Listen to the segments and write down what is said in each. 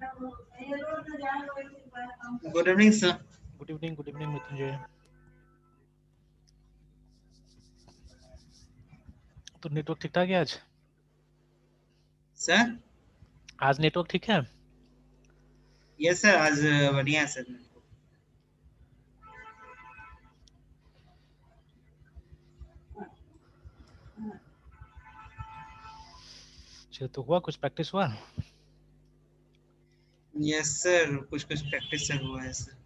Good evening sir. Good evening Mrityunjay. तो network ठीक ठाक है आज? सर आज नेटवर्क ठीक है? यस सर, आज बढ़िया है सर। चलो, तो हुआ कुछ प्रैक्टिस हुआ? यस सर, कुछ कुछ प्रैक्टिस सर हुआ है सर।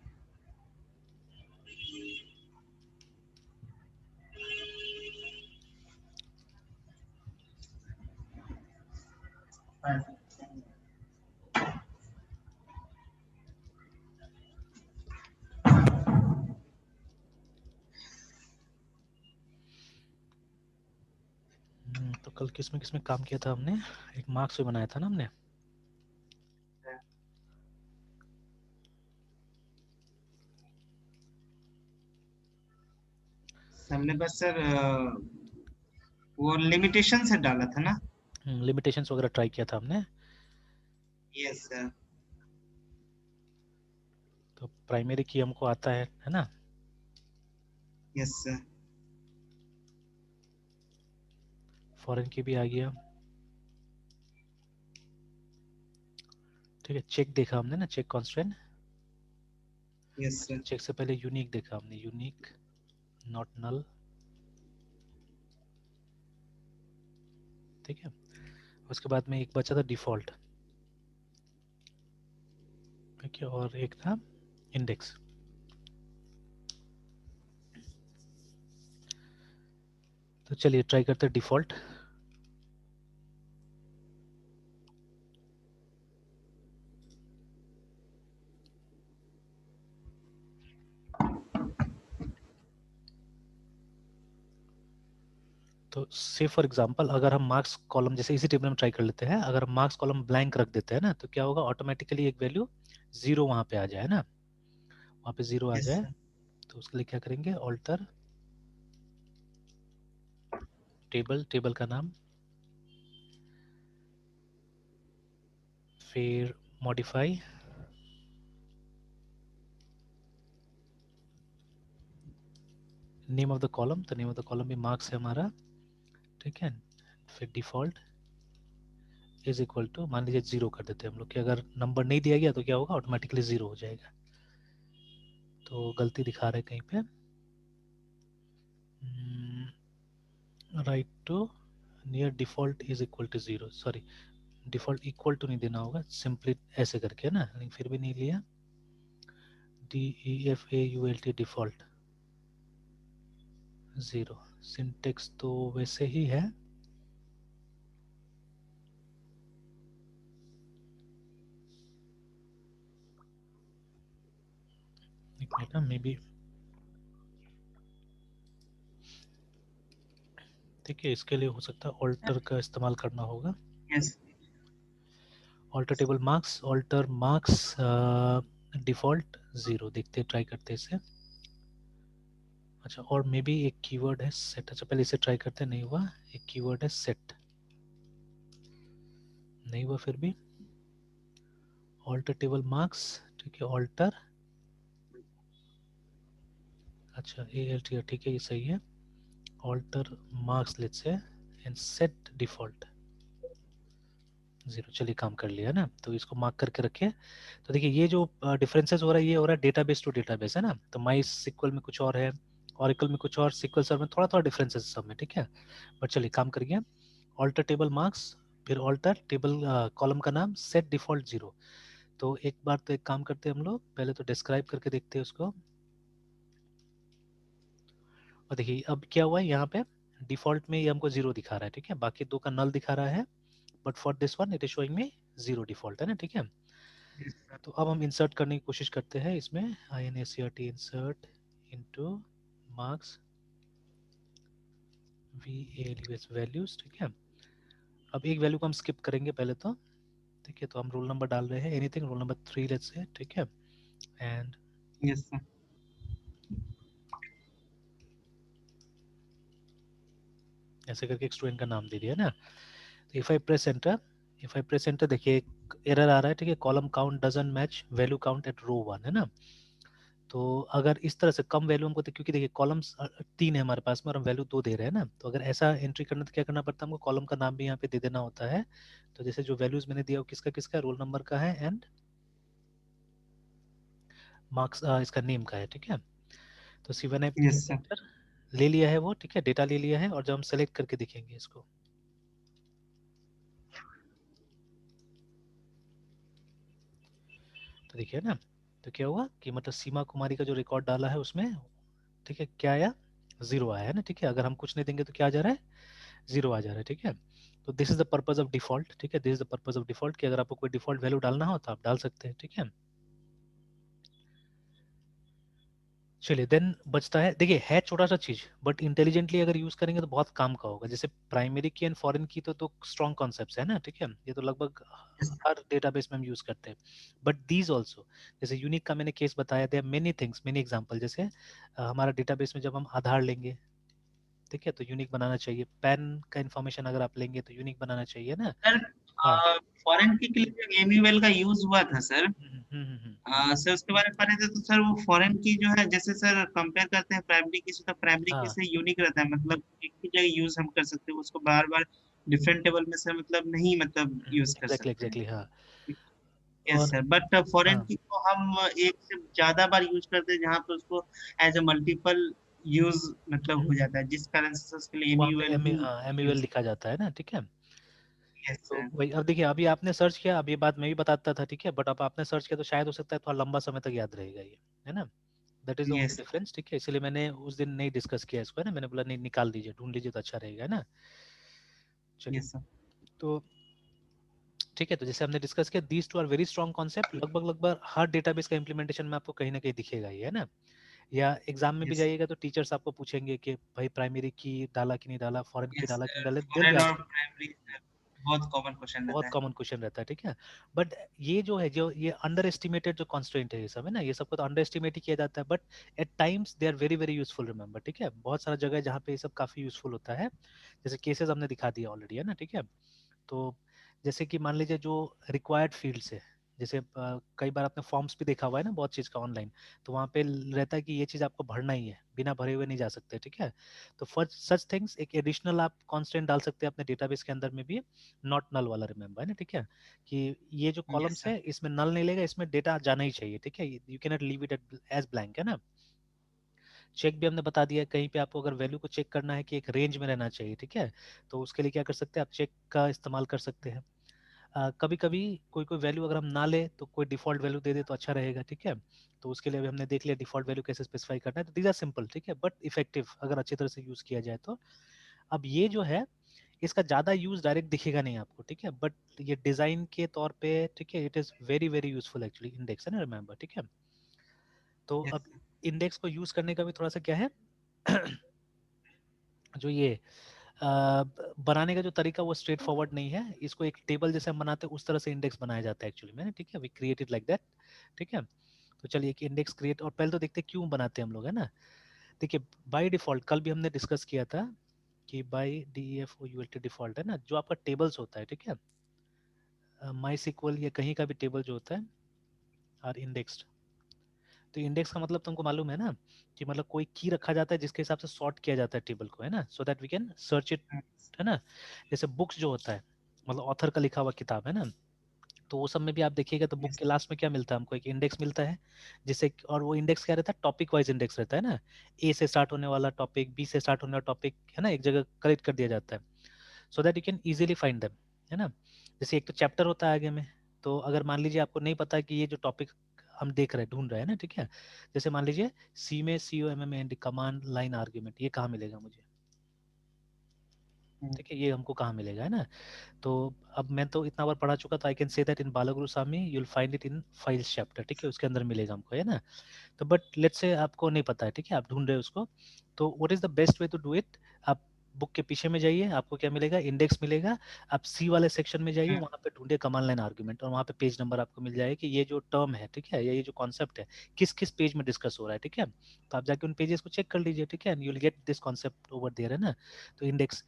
तो कल किस में काम किया था हमने? एक मार्क्स भी बनाया था ना हमने। हमने बस सर वो लिमिटेशन से डाला था ना। लिमिटेशंस वगैरह ट्राई किया था हमने। Yes sir. तो प्राइमरी की हमको आता है ना? Yes sir. फॉरेन की भी आ गया। ठीक है, चेक देखा हमने ना, check constant. Yes sir. Check से पहले यूनिक देखा हमने, यूनिक नॉट नल। ठीक है, उसके बाद में एक बचा था डिफॉल्ट। ठीक है, और एक था इंडेक्स। तो चलिए ट्राई करते हैं डिफॉल्ट। तो से फॉर एग्जांपल अगर हम मार्क्स कॉलम जैसे इसी टेबल में ट्राई कर लेते हैं, अगर हम मार्क्स कॉलम ब्लैंक रख देते हैं ना, तो क्या होगा, ऑटोमेटिकली एक वैल्यू 0 वहां पे आ जाए ना, वहां पे 0 आ यस जाए। सर। तो उसके लिए क्या करेंगे, ऑल्टर टेबल, टेबल का नाम, फिर modify, name of the column, तो नेम ऑफ द कॉलम भी मार्क्स है हमारा। ठीक है, फिर डिफॉल्ट इज इक्वल टू, मान लीजिए 0 कर देते हैं हम लोग कि अगर नंबर नहीं दिया गया तो क्या होगा, ऑटोमेटिकली 0 हो जाएगा। तो गलती दिखा रहे हैं कहीं पे, right to near default is equal to 0, sorry default equal to नहीं देना होगा, सिंपली ऐसे करके ना, लेकिन फिर भी नहीं लिया। DEFAULT डिफॉल्ट 0, सिंटेक्स तो वैसे ही है। एक मिनट, मे बी ठीक है, इसके लिए हो सकता है ऑल्टर का इस्तेमाल करना होगा। Yes alter table marks, alter marks default 0, देखते ट्राई करते इसे। अच्छा, और मे बी एक कीवर्ड है सेट। अच्छा, पहले इसे ट्राई करते, नहीं हुआ। एक कीवर्ड है सेट, नहीं हुआ फिर भी। ऑल्टर टेबल मार्क्स, ठीक है, ऑल्टर, अच्छा ALT, ठीक है, ये सही है। Alter marks let's say and set default 0, चलिए काम कर लिया ना। तो इसको मार्क करके रखे। तो देखिए ये जो डिफरेंसेस हो रहा है, ये हो रहा है डेटाबेस टू डेटाबेस है ना। तो माई सिक्वल में कुछ और है, ऑरेकल में कुछ और, सिक्वल सर्वर में थोड़ा थोड़ा डिफरेंसेस सब में, ठीक है। बट चलिए काम करिए, ऑल्टर टेबल मार्क्स, फिर ऑल्टर टेबल कॉलम का नाम, सेट डिफॉल्ट 0। तो एक बार तो एक काम करते हैं हम लोग, पहले तो डिस्क्राइब करके देखते हैं उसको। और देखिए अब क्या हुआ है, यहाँ पे डिफॉल्ट में ये हमको 0 दिखा रहा है, ठीक है, बाकी दो का नल दिखा रहा है, but for this one it is showing me 0 default है ना, ठीक है। तो अब हम इंसर्ट करने की कोशिश करते हैं इसमें, INSERT insert into marks VALUS values, ठीक है। अब एक वैल्यू को हम स्किप करेंगे पहले तो, ठीक है। तो हम रोल नंबर डाल रहे हैं, anything, role number 3 let's say, ठीक है। And yes sir. ऐसे करके एक स्टूडेंट का नाम दे दिया ना। तो if I press enter, if I press enter, देखिए एक एरर आ रहा है, ठीक है, column count doesn't match value count at row 1, है ना। तो अगर इस तरह से कम वैल्यू हमको, क्योंकि देखिए कॉलम्स 3 है हमारे पास में और हम वैल्यू 2 दे रहे हैं ना, तो अगर ऐसा एंट्री करना तो क्या करना पड़ता है हमको, कॉलम का नाम भी यहाँ पे दे देना होता है। तो जैसे जो वैल्यूज मैंने दिया वो किसका किसका, रोल नंबर का है एंड मार्क्स इसका नेम का है, ठीक है। तो सी वन यस सर। एंटर ले लिया है वो, ठीक है, डेटा ले लिया है। और जब हम सेलेक्ट करके देखेंगे इसको, तो देखिए ना, तो क्या हुआ कि मतलब सीमा कुमारी का जो रिकॉर्ड डाला है उसमें, ठीक है, क्या आया, 0 आया है ना, ठीक है। अगर हम कुछ नहीं देंगे तो क्या आ जा रहा है, 0 आ जा रहा है, ठीक है। तो this is the purpose of default, ठीक है, this is the purpose of default कि अगर आपको कोई डिफॉल्ट वैल्यू डालना हो तो आप डाल सकते हैं, ठीक है। चलिए देन बचता है, देखिए है छोटा सा चीज, बट इंटेलिजेंटली अगर यूज करेंगे तो बहुत काम का होगा। जैसे प्राइमरी की एंड फॉरेन की तो स्ट्रॉन्ग कॉन्सेप्ट्स है ना, ठीक है, ये तो लगभग हर डेटाबेस में हम यूज करते हैं। बट दीज ऑल्सो, जैसे यूनिक का मैंने केस बताया, there many things, many example. जैसे हमारा डेटाबेस में जब हम आधार लेंगे, ठीक है, तो यूनिक बनाना चाहिए। पैन का इन्फॉर्मेशन अगर आप लेंगे तो यूनिक बनाना चाहिए ना। सर हाँ। फॉरेन के लिए जो एमयूएल का यूज हुआ था सर, हम्म। सर उसके बारे में पढ़े थे तो सर वो फॉरेन की जो है, जैसे सर कंपेयर करते हैं प्राइमरी की से, तो प्राइमरी की हाँ से यूनिक रहता है, मतलब एक ही जगह यूज हम कर सकते हैं उसको, बार बार डिफरेंट टेबल में से मतलब नहीं मतलब यूज कर एग्जैक्टली सकते हैं। एग्जैक्टली, हाँ। यस और सर, बट फॉरेन हाँ, की को हम एक से ज्यादा बार यूज करते हैं, जहाँ पे उसको एज ए मल्टीपल यूज मतलब हो जाता है, जिस कारण से उसके लिए वहाँ पे एमयूएल ही एमयूएल यूज। लिखा जाता है ना, ठीक है। यस तो सर। वही, अब देखिए अभी आपने सर्च किया, अब ये बात मैं भी बताता था, ठीक है, बट अब आपने सर्च किया तो शायद हो सकता है थोड़ा लंबा समय तक याद रहेगा ये, है ना। That is the only yes. Difference, ठीक है। इसलिए मैंने उस दिन नहीं डिस्कस किया इसको, है ना, मैंने बोला नहीं, निकाल दीजिए, ढूंढ लीजिए तो अच्छा रहेगा, है ना। चलिए, यस सर। तो ठीक है, तो जैसे हमने डिस्कस किया, these two are very strong concept, लगभग लगभग हर डेटाबेस का इंप्लीमेंटेशन में आपको कहीं ना कहीं दिखेगा ही, है ना। या एग्जाम में भी यस। जाइएगा तो टीचर्स आपको पूछेंगे कि भाई प्राइमरी की डाला कि नहीं डाला, फॉरेन की यस डाला कि नहीं सर, डाला, दिल बी फॉरेन और आस्किंग। प्राइमरी बहुत कॉमन क्वेश्चन बहुत रहता है। कॉमन क्वेश्चन रहता है, ठीक है। बट ये जो है, जो ये अंडर एस्टिमेटेड जो कॉन्स्ट्रेंट है, ये सब है ना, ये सबको तो अंडर एस्टिमेट ही किया जाता है, but at times they are very very useful, remember, ठीक है। बहुत सारा जगह है जहाँ पे ये सब काफी यूजफुल होता है। जैसे केसेस हमने दिखा दिया ऑलरेडी, है ना, ठीक है। तो जैसे कि मान लीजिए जो रिक्वायर्ड फील्ड्स है, जैसे कई बार आपने फॉर्म्स भी देखा हुआ है ना बहुत चीज़ का ऑनलाइन, तो वहाँ पे रहता है कि ये चीज़ आपको भरना ही है, बिना भरे हुए नहीं जा सकते, ठीक है। तो फॉर सच थिंग्स एक एडिशनल आप कांस्टेंट डाल सकते हैं अपने डेटाबेस के अंदर में भी, नॉट नल वाला, रिमेंबर, है ना, ठीक है। कि ये जो यस कॉलम्स सर। है इसमें नल नहीं लेगा, इसमें डेटा जाना ही चाहिए, ठीक है, you can not leave it as blank, है ना। चेक भी हमने बता दिया है, कहीं पे आपको अगर वैल्यू को चेक करना है कि एक रेंज में रहना चाहिए, ठीक है, तो उसके लिए क्या कर सकते हैं, आप चेक का इस्तेमाल कर सकते हैं। कभी कभी कोई कोई वैल्यू अगर हम ना ले तो कोई डिफॉल्ट वैल्यू दे दे तो अच्छा रहेगा, ठीक है। तो उसके लिए अभी हमने देख लिया डिफॉल्ट वैल्यू कैसे स्पेसिफाई करना है, तो दीज आर सिंपल, ठीक है, बट इफेक्टिव अगर अच्छी तरह से यूज किया जाए तो। अब ये जो है, इसका ज्यादा यूज डायरेक्ट दिखेगा नहीं आपको, ठीक है, बट ये डिजाइन के तौर पे, ठीक है, it is very very useful actually, index, है ना, रिमेंबर, ठीक है। तो यस अब इंडेक्स को यूज करने का भी थोड़ा सा क्या है जो ये बनाने का जो तरीका वो स्ट्रेट फॉरवर्ड नहीं है, इसको एक टेबल जैसे हम बनाते हैं उस तरह से इंडेक्स बनाया जाता है एक्चुअली में, ठीक है, वी क्रिएटेड लाइक दैट, ठीक है। तो चलिए एक इंडेक्स क्रिएट, और पहले तो देखते हैं क्यों बनाते हैं हम लोग, है ना। देखिए बाय डिफॉल्ट, कल भी हमने डिस्कस किया था कि बाय DEFOULT डिफॉल्ट, है ना, जो आपका टेबल्स होता है, ठीक है, माई सिक्वल या कहीं का भी टेबल जो होता है आर इंडेक्स्ड। तो इंडेक्स का मतलब तुमको मालूम है ना, कि मतलब कोई की रखा जाता है जिसके हिसाब से सॉर्ट किया जाता है टेबल को, है ना, so that we can search it, है ना। जैसे बुक्स जो होता है, मतलब ऑथर का लिखा हुआ किताब, है ना, तो वो सब में भी आप देखिएगा तो बुक यस। के लास्ट में क्या मिलता है हमको, एक इंडेक्स मिलता है, जिससे, और वो इंडेक्स क्या रहता है, टॉपिक वाइज इंडेक्स रहता है ना, ए से स्टार्ट होने वाला टॉपिक, बी से स्टार्ट होने वाला टॉपिक, है ना, एक जगह कलेक्ट कर दिया जाता है, so that you can easily find them, है ना। जैसे एक तो चैप्टर होता है आगे में, तो अगर मान लीजिए आपको नहीं पता कि ये जो टॉपिक हम देख रहे हैं, ढूंढ रहे हैं ना, ठीक है, जैसे मान लीजिए सी में COMMAND कमांड लाइन आर्ग्यूमेंट, ये कहाँ मिलेगा मुझे, ठीक है, ये हमको कहाँ मिलेगा, है ना। तो अब मैं तो इतना बार पढ़ा चुका, तो I can say that in Balaguru Swamy you will find it in files chapter, ठीक है, उसके अंदर मिलेगा हमको, है ना। तो बट लेट्स से आपको नहीं पता है, ठीक है, आप ढूंढ रहे हो उसको, तो what is the best way to do it, आप बुक के पीछे में जाइए, आपको क्या मिलेगा, इंडेक्स मिलेगा, आप सी वाले सेक्शन में जाइए, वहाँ पे ढूंढिए कमांड लाइन आर्गुमेंट, और वहाँ पे पेज नंबर आपको मिल जाएगा कि ये जो टर्म है, ठीक है, या ये जो कॉन्सेप्ट है किस किस पेज में डिस्कस हो रहा है, ठीक है। तो आप जाके उन पेजेस को चेक कर लीजिए, ठीक है, and you will get this concept over there, है ना। तो इंडेक्स,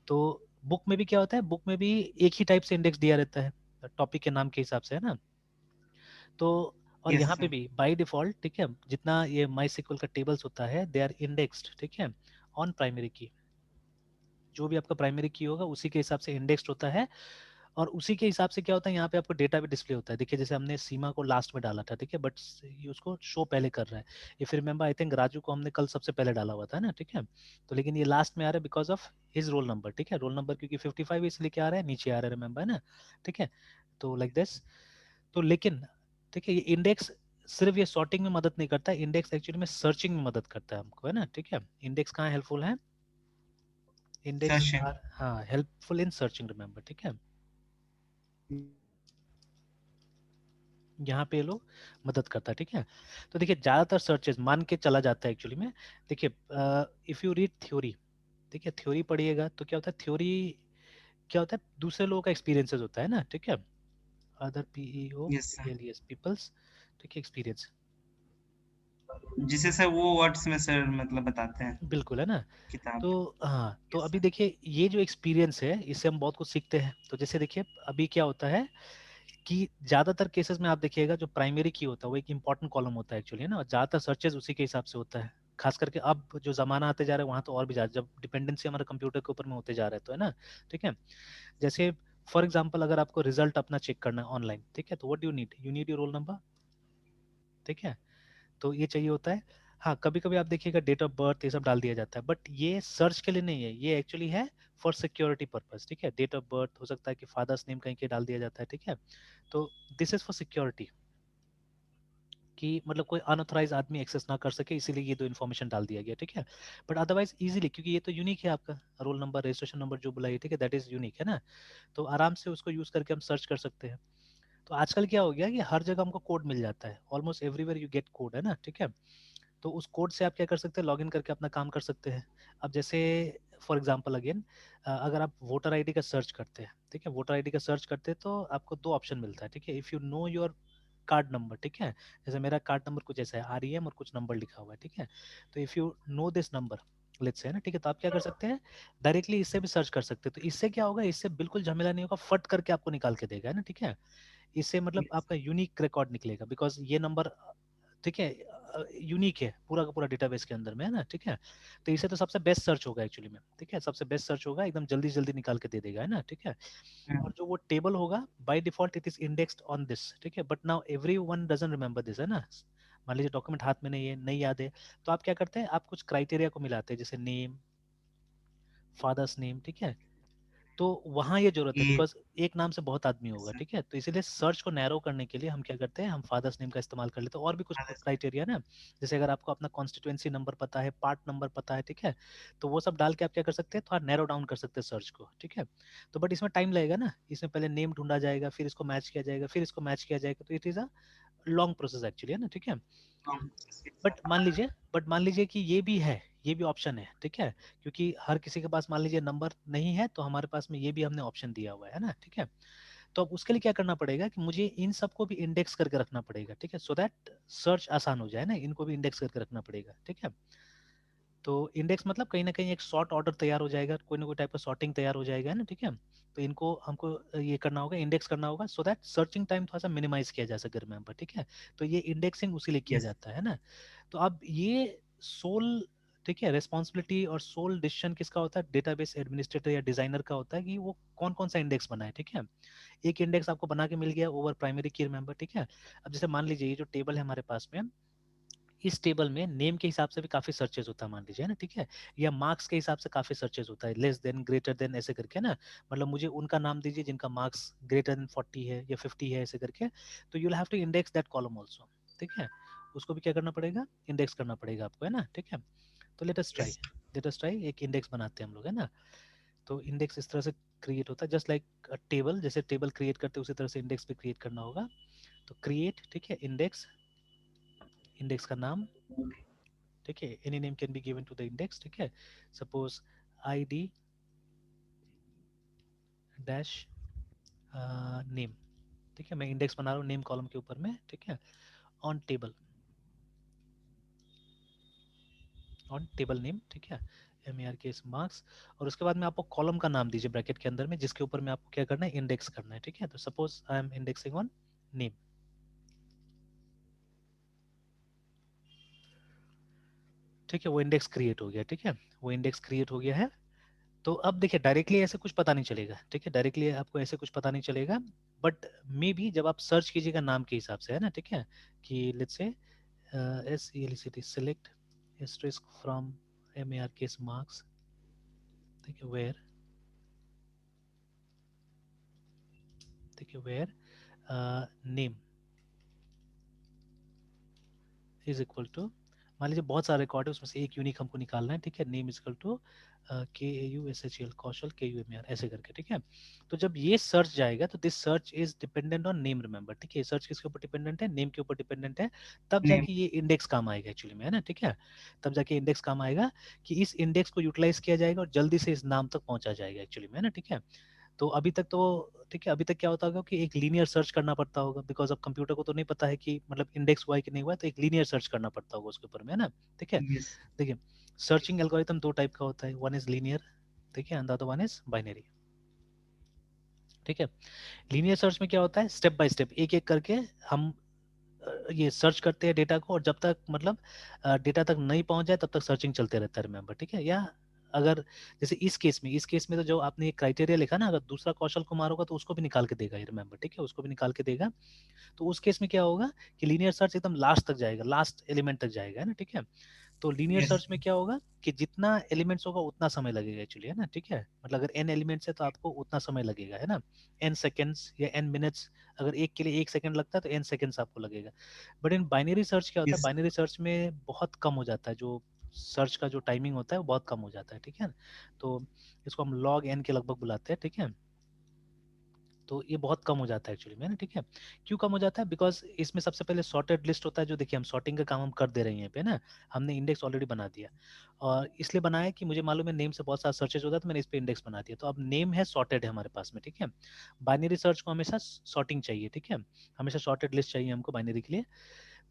तो बुक में भी क्या होता है, बुक में भी एक ही टाइप से इंडेक्स दिया रहता है टॉपिक के नाम के हिसाब से, है ना। तो और यस यहाँ पे सर। भी बाय डिफॉल्ट, ठीक है, जितना ये माई सिक्वल का टेबल्स होता है दे आर इंडेक्स्ड, ठीक है, ऑन प्राइमरी की। जो भी आपका प्राइमरी की होगा उसी के हिसाब से इंडेक्स्ड होता है, और उसी के हिसाब से क्या होता है, यहाँ पे आपको डेटा भी डिस्प्ले होता है। देखिए जैसे हमने सीमा को लास्ट में डाला था, ठीक है, बट ये उसको शो पहले कर रहा है। If remember I think Raju को हमने कल सबसे पहले डाला हुआ था ना, ठीक है, तो लेकिन ये लास्ट में आ रहा है because of his roll number, ठीक है, रोल नंबर क्योंकि 55 इसलिए क्या आ रहा है, नीचे आ रहा है, रिमेंबर, है ना, ठीक है। तो लाइक दिस, तो लेकिन ठीक है, ये इंडेक्स सिर्फ ये सॉर्टिंग में मदद नहीं करता, इंडेक्स एक्चुअली में सर्चिंग में मदद करता है हमको, है ना, ठीक है। इंडेक्स कहाँ हेल्पफुल है, इंडेक्स सच है। आर हाँ हेल्पफुल इन सर्चिंग, रिमेंबर, ठीक है। यहाँ पे ये लोग मदद करता है, ठीक है। तो देखिए ज़्यादातर सर्चेज मान के चला जाता है एक्चुअली में। देखिए इफ़ यू रीड थ्योरी, ठीक है, थ्योरी पढ़िएगा तो क्या होता है, थ्योरी क्या होता है, दूसरे लोगों का एक्सपीरियंसेस होता है ना, ठीक है, other PEO yes sir. PLES peoples, ठीक है, एक्सपीरियंस, जिसे सर वो वर्ड्स में सर मतलब बताते हैं बिल्कुल, है ना। किताब। तो हाँ, तो यस अभी सर। देखिए ये जो एक्सपीरियंस है इससे हम बहुत कुछ सीखते हैं। तो जैसे देखिए अभी क्या होता है कि ज़्यादातर केसेस में आप देखिएगा जो प्राइमरी की होता है वो एक इंपॉर्टेंट कॉलम होता है एक्चुअली, है ना, और ज़्यादातर सर्चेज उसी के हिसाब से होता है। खास करके अब जो ज़माना आते जा रहा है वहाँ तो और भी ज़्यादा, जब डिपेंडेंसी हमारे कंप्यूटर के ऊपर में होते जा रहा है, तो है ना, ठीक है। जैसे फॉर एग्जाम्पल अगर आपको रिजल्ट अपना चेक करना है ऑनलाइन, ठीक है, तो what you need your roll number, ठीक है, तो ये चाहिए होता है। हाँ कभी कभी आप देखिएगा डेट ऑफ बर्थ ये सब डाल दिया जाता है, बट ये सर्च के लिए नहीं है, ये एक्चुअली है फॉर सिक्योरिटी पर्पज, ठीक है। डेट ऑफ बर्थ हो सकता है कि फादर्स नेम कहीं के डाल दिया जाता है, ठीक है, तो दिस इज फॉर सिक्योरिटी, कि मतलब कोई अनऑथराइज आदमी एक्सेस ना कर सके, इसीलिए ये दो इन्फॉर्मेशन डाल दिया गया, ठीक है। बट अदरवाइज इजीली, क्योंकि ये तो यूनिक है आपका रोल नंबर, रजिस्ट्रेशन नंबर जो बुलाइए, ठीक है, दैट इज यूनिक, है ना, तो आराम से उसको यूज करके हम सर्च कर सकते हैं। तो आजकल क्या हो गया कि हर जगह हमको कोड मिल जाता है, almost everywhere you get code, है ना, ठीक है। तो उस कोड से आप क्या कर सकते हैं, लॉगिन करके अपना काम कर सकते हैं। अब जैसे फॉर एग्जांपल अगेन, अगर आप वोटर आईडी का सर्च करते हैं, ठीक है, वोटर आईडी का सर्च करते हैं तो आपको दो ऑप्शन मिलता है, ठीक है, if you know your card number, ठीक है, जैसे मेरा कार्ड नंबर कुछ ऐसा है REM और कुछ नंबर लिखा हुआ है, ठीक है, तो if you know this number let's say, है ना, ठीक है, तो आप क्या कर सकते हैं, डायरेक्टली इससे भी सर्च कर सकते हैं। तो इससे क्या होगा, इससे बिल्कुल झमेला नहीं होगा, फट करके आपको निकाल के देगा, है ना, ठीक है। इससे मतलब यस। आपका यूनिक रिकॉर्ड निकलेगा, बिकॉज ये नंबर, ठीक है, यूनिक है पूरा का पूरा डेटाबेस के अंदर में, है ना, ठीक है। तो इसे तो सबसे बेस्ट सर्च होगा एक्चुअली में, ठीक है, सबसे बेस्ट सर्च होगा, एकदम जल्दी जल्दी निकाल के दे देगा, है ना, ठीक है। और जो वो टेबल होगा by default it is indexed on this, ठीक है, but now every one doesn't remember this, है ना। मान लीजिए डॉक्यूमेंट हाथ में नहीं है, नहीं याद है, तो आप क्या करते हैं, आप कुछ क्राइटेरिया को मिलाते हैं, जैसे नेम, फादर्स नेम, ठीक है। तो वहाँ ये जरूरत है, ये। बिकॉज एक नाम से बहुत आदमी यस होगा, सर। ठीक है, तो इसीलिए सर्च को नैरो करने के लिए हम क्या करते हैं, हम फादर्स नेम का इस्तेमाल कर लेते हैं, और भी कुछ क्राइटेरिया ना, जैसे अगर आपको अपना कॉन्स्टिट्यूएंसी नंबर पता है, पार्ट नंबर पता है, ठीक है, तो वो सब डाल के आप क्या कर सकते हैं, थोड़ा नैरो डाउन कर सकते हैं सर्च को, ठीक है। तो बट इसमें टाइम लगेगा ना, इसमें पहले नेम ढूंढा जाएगा, फिर इसको मैच किया जाएगा, फिर इसको मैच किया जाएगा, तो it is a long process actually, है ना, ठीक है। बट मान लीजिए, कि ये भी है, ये भी ऑप्शन है, ठीक है, क्योंकि हर किसी के पास मान लीजिए नंबर नहीं है, तो हमारे पास में ये भी हमने ऑप्शन दिया हुआ है ना, ठीक है। तो अब उसके लिए क्या करना पड़ेगा कि मुझे इन सबको भी इंडेक्स करके रखना पड़ेगा, ठीक है, सो दैट सर्च आसान हो जाए ना, इनको भी इंडेक्स करके रखना पड़ेगा, ठीक है। तो इंडेक्स मतलब कहीं ना कहीं एक सॉर्ट ऑर्डर तैयार हो जाएगा, कोई ना कोई टाइप का सॉर्टिंग तैयार हो जाएगा, है ना, ठीक है। तो इनको हमको ये करना होगा, इंडेक्स करना होगा, सो दैट सर्चिंग टाइम थोड़ा सा मिनिमाइज किया जा सके, रिमेंबर, ठीक है। तो ये इंडेक्सिंग उसी लिए किया यस। जाता है ना। तो अब ये सोल, ठीक है, रिस्पॉन्सिबिलिटी और सोल डिसीजन किसका होता है, डेटाबेस एडमिनिस्ट्रेटर या डिजाइनर का होता है, कि वो कौन कौन सा इंडेक्स बनाए, ठीक है। एक इंडेक्स आपको बना के मिल गया ओवर प्राइमरी की, रिमेंबर, ठीक है। अब जैसे मान लीजिए ये जो टेबल है हमारे पास में, इस टेबल में नेम के हिसाब से भी काफी सर्चेज होता है, मान लीजिए, ना, ठीक है, या मार्क्स के हिसाब से काफी सर्चेज होता है, लेस देन, ग्रेटर देन, ऐसे करके ना, मतलब मुझे उनका नाम दीजिए जिनका मार्क्स ग्रेटर देन 40 है या 50 है, ऐसे करके। तो you will have to index that column also, ठीक है, उसको भी क्या करना पड़ेगा, इंडेक्स करना पड़ेगा आपको, है ना, ठीक है। तो यस। लेट अस ट्राई एक इंडेक्स बनाते हैं हम लोग, है ना। तो इंडेक्स इस तरह से क्रिएट होता है, जस्ट लाइक टेबल, जैसे टेबल क्रिएट करते हैं उसी तरह से इंडेक्स भी क्रिएट करना होगा। तो क्रिएट, ठीक है, इंडेक्स, इंडेक्स का नाम, ठीक है, any name can be given to the index, ठीक है, सपोज ID डैश नेम, ठीक है, मैं इंडेक्स बना रहा हूँ नेम कॉलम के ऊपर में, ठीक है, on table, on table name, ठीक है, marks मार्क्स, और उसके बाद में आपको कॉलम का नाम दीजिए ब्रैकेट के अंदर में, जिसके ऊपर में आपको क्या करना है, इंडेक्स करना है, ठीक है। तो suppose I am indexing on name, ठीक है, वो इंडेक्स क्रिएट हो गया, ठीक है, वो इंडेक्स क्रिएट हो गया है। तो अब देखिए डायरेक्टली ऐसे कुछ पता नहीं चलेगा, ठीक है, डायरेक्टली आपको ऐसे कुछ पता नहीं चलेगा, बट मे बी जब आप सर्च कीजिएगा नाम के हिसाब से, है ना, ठीक है, कि let's say SELECT select asterisk from MARKs marks, ठीक है, वेयर, ठीक है, where name is equal to, मान लीजिए बहुत सारे रिकॉर्ड है, उसमें से एक यूनिक हमको निकालना है, ठीक है, name is equal to KAUSHL Kaushal KUMAR ऐसे करके, ठीक है। तो जब ये सर्च जाएगा तो this search is dependent on name, remember, ठीक है, सर्च किसके ऊपर डिपेंडेंट है, नेम के ऊपर डिपेंडेंट है, तब नेम। जाके ये इंडेक्स काम आएगा एक्चुअली में, है ना, ठीक है, तब जाके इंडेक्स काम आएगा कि इस इंडेक्स को यूटिलाइज किया जाएगा और जल्दी से इस नाम तक पहुंचा जाएगा एक्चुअली में, है ना, ठीक है। तो अभी तक तो ठीक है, अभी तक क्या होता होगा कि एक लीनियर सर्च करना पड़ता होगा, बिकॉज अब कंप्यूटर को तो नहीं पता है कि मतलब इंडेक्स हुआ है कि नहीं हुआ है, तो एक लीनियर सर्च करना पड़ता होगा उसके ऊपर में, है ना, ठीक है। यस। देखिए सर्चिंग एल्गोरिथम दो टाइप का होता है, वन इज लीनियर, ठीक है, and the other one is binary, ठीक है। लीनियर सर्च में क्या होता है, स्टेप बाय स्टेप एक एक करके हम ये सर्च करते हैं डेटा को, और जब तक मतलब डेटा तक नहीं पहुंच जाए तब तक सर्चिंग चलते रहता है, रिमेंबर, ठीक है। या अगर जैसे इस केस में तो जो आपने एक क्राइटेरिया लिखा ना, अगर दूसरा कौशल कुमार होगा तो उसको भी निकाल के देगा ये, रिमेंबर, ठीक है, उसको भी निकाल के देगा। तो उस केस में क्या होगा कि लीनियर सर्च एकदम लास्ट तक जाएगा, लास्ट एलिमेंट तक जाएगा, है ना, ठीक है। तो लीनियर यस। सर्च में क्या होगा कि जितना एलिमेंट्स होगा उतना समय लगेगा एक्चुअली, है ना, ठीक है, मतलब अगर n एलिमेंट्स है तो आपको उतना समय लगेगा, है ना, n सेकेंड्स या n मिनट्स, अगर एक के लिए 1 सेकंड लगता है तो n सेकेंड्स आपको लगेगा। बट इन बाइनरी सर्च क्या होता है, यस। बाइनरी सर्च में बहुत कम हो जाता है, जो सर्च का जो टाइमिंग होता है वो बहुत कम हो जाता है, ठीक है। तो इसको हम log n के लगभग बुलाते हैं, ठीक है। तो ये बहुत कम हो जाता है एक्चुअली में ना, ठीक है। क्यों कम हो जाता है, बिकॉज इसमें सबसे पहले सॉर्टेड लिस्ट होता है, जो देखिए हम सॉर्टिंग का काम हम कर दे रहे हैं यहाँ पे ना, हमने इंडेक्स ऑलरेडी बना दिया, और इसलिए बनाया कि मुझे मालूम है नेम से बहुत सारा सर्चेज होता है, तो मैंने इस पे इंडेक्स बना दिया, तो अब नेम है सॉर्टेड है हमारे पास में, ठीक है। बाइनरी सर्च को हमेशा सॉर्टिंग चाहिए, ठीक है, हमेशा सॉर्टेड लिस्ट चाहिए हमको बाइनरी के लिए।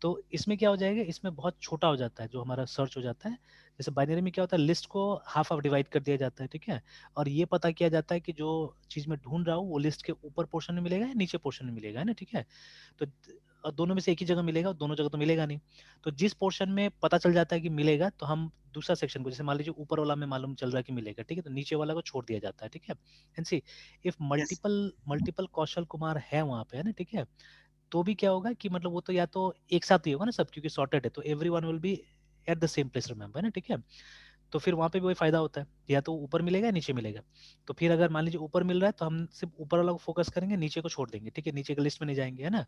तो इसमें क्या हो जाएगा, इसमें बहुत छोटा हो जाता है जो हमारा सर्च हो जाता है। जैसे बाइनरी में क्या होता है, लिस्ट को हाफ ऑफ डिवाइड कर दिया जाता है, ठीक है, और ये पता किया जाता है कि जो चीज मैं ढूंढ रहा हूँ वो लिस्ट के ऊपर पोर्शन में मिलेगा या नीचे पोर्शन में मिलेगा, है ना, ठीक है। तो दोनों में से एक ही जगह मिलेगा, दोनों जगह तो मिलेगा नहीं। तो जिस पोर्शन में पता चल जाता है कि मिलेगा, तो हम दूसरा सेक्शन को, जैसे मान लीजिए ऊपर वाला में मालूम चल रहा है कि मिलेगा, ठीक है, तो नीचे वाला को छोड़ दिया जाता है, ठीक है। And see if yes. Multiple multiple Kaushal Kumar है वहां पे, है ना, ठीक है, तो भी क्या होगा कि मतलब वो तो या तो एक साथ ही होगा ना सब, क्योंकि सॉर्टेड है, तो everyone will be at the same place, remember, है ना, ठीक है। तो फिर वहां पे भी वही फायदा होता है, या तो ऊपर मिलेगा या नीचे मिलेगा। तो फिर अगर मान लीजिए ऊपर मिल रहा है तो हम सिर्फ ऊपर वाला को फोकस करेंगे, नीचे को छोड़ देंगे, ठीक है, नीचे के लिस्ट में नहीं जाएंगे, है ना।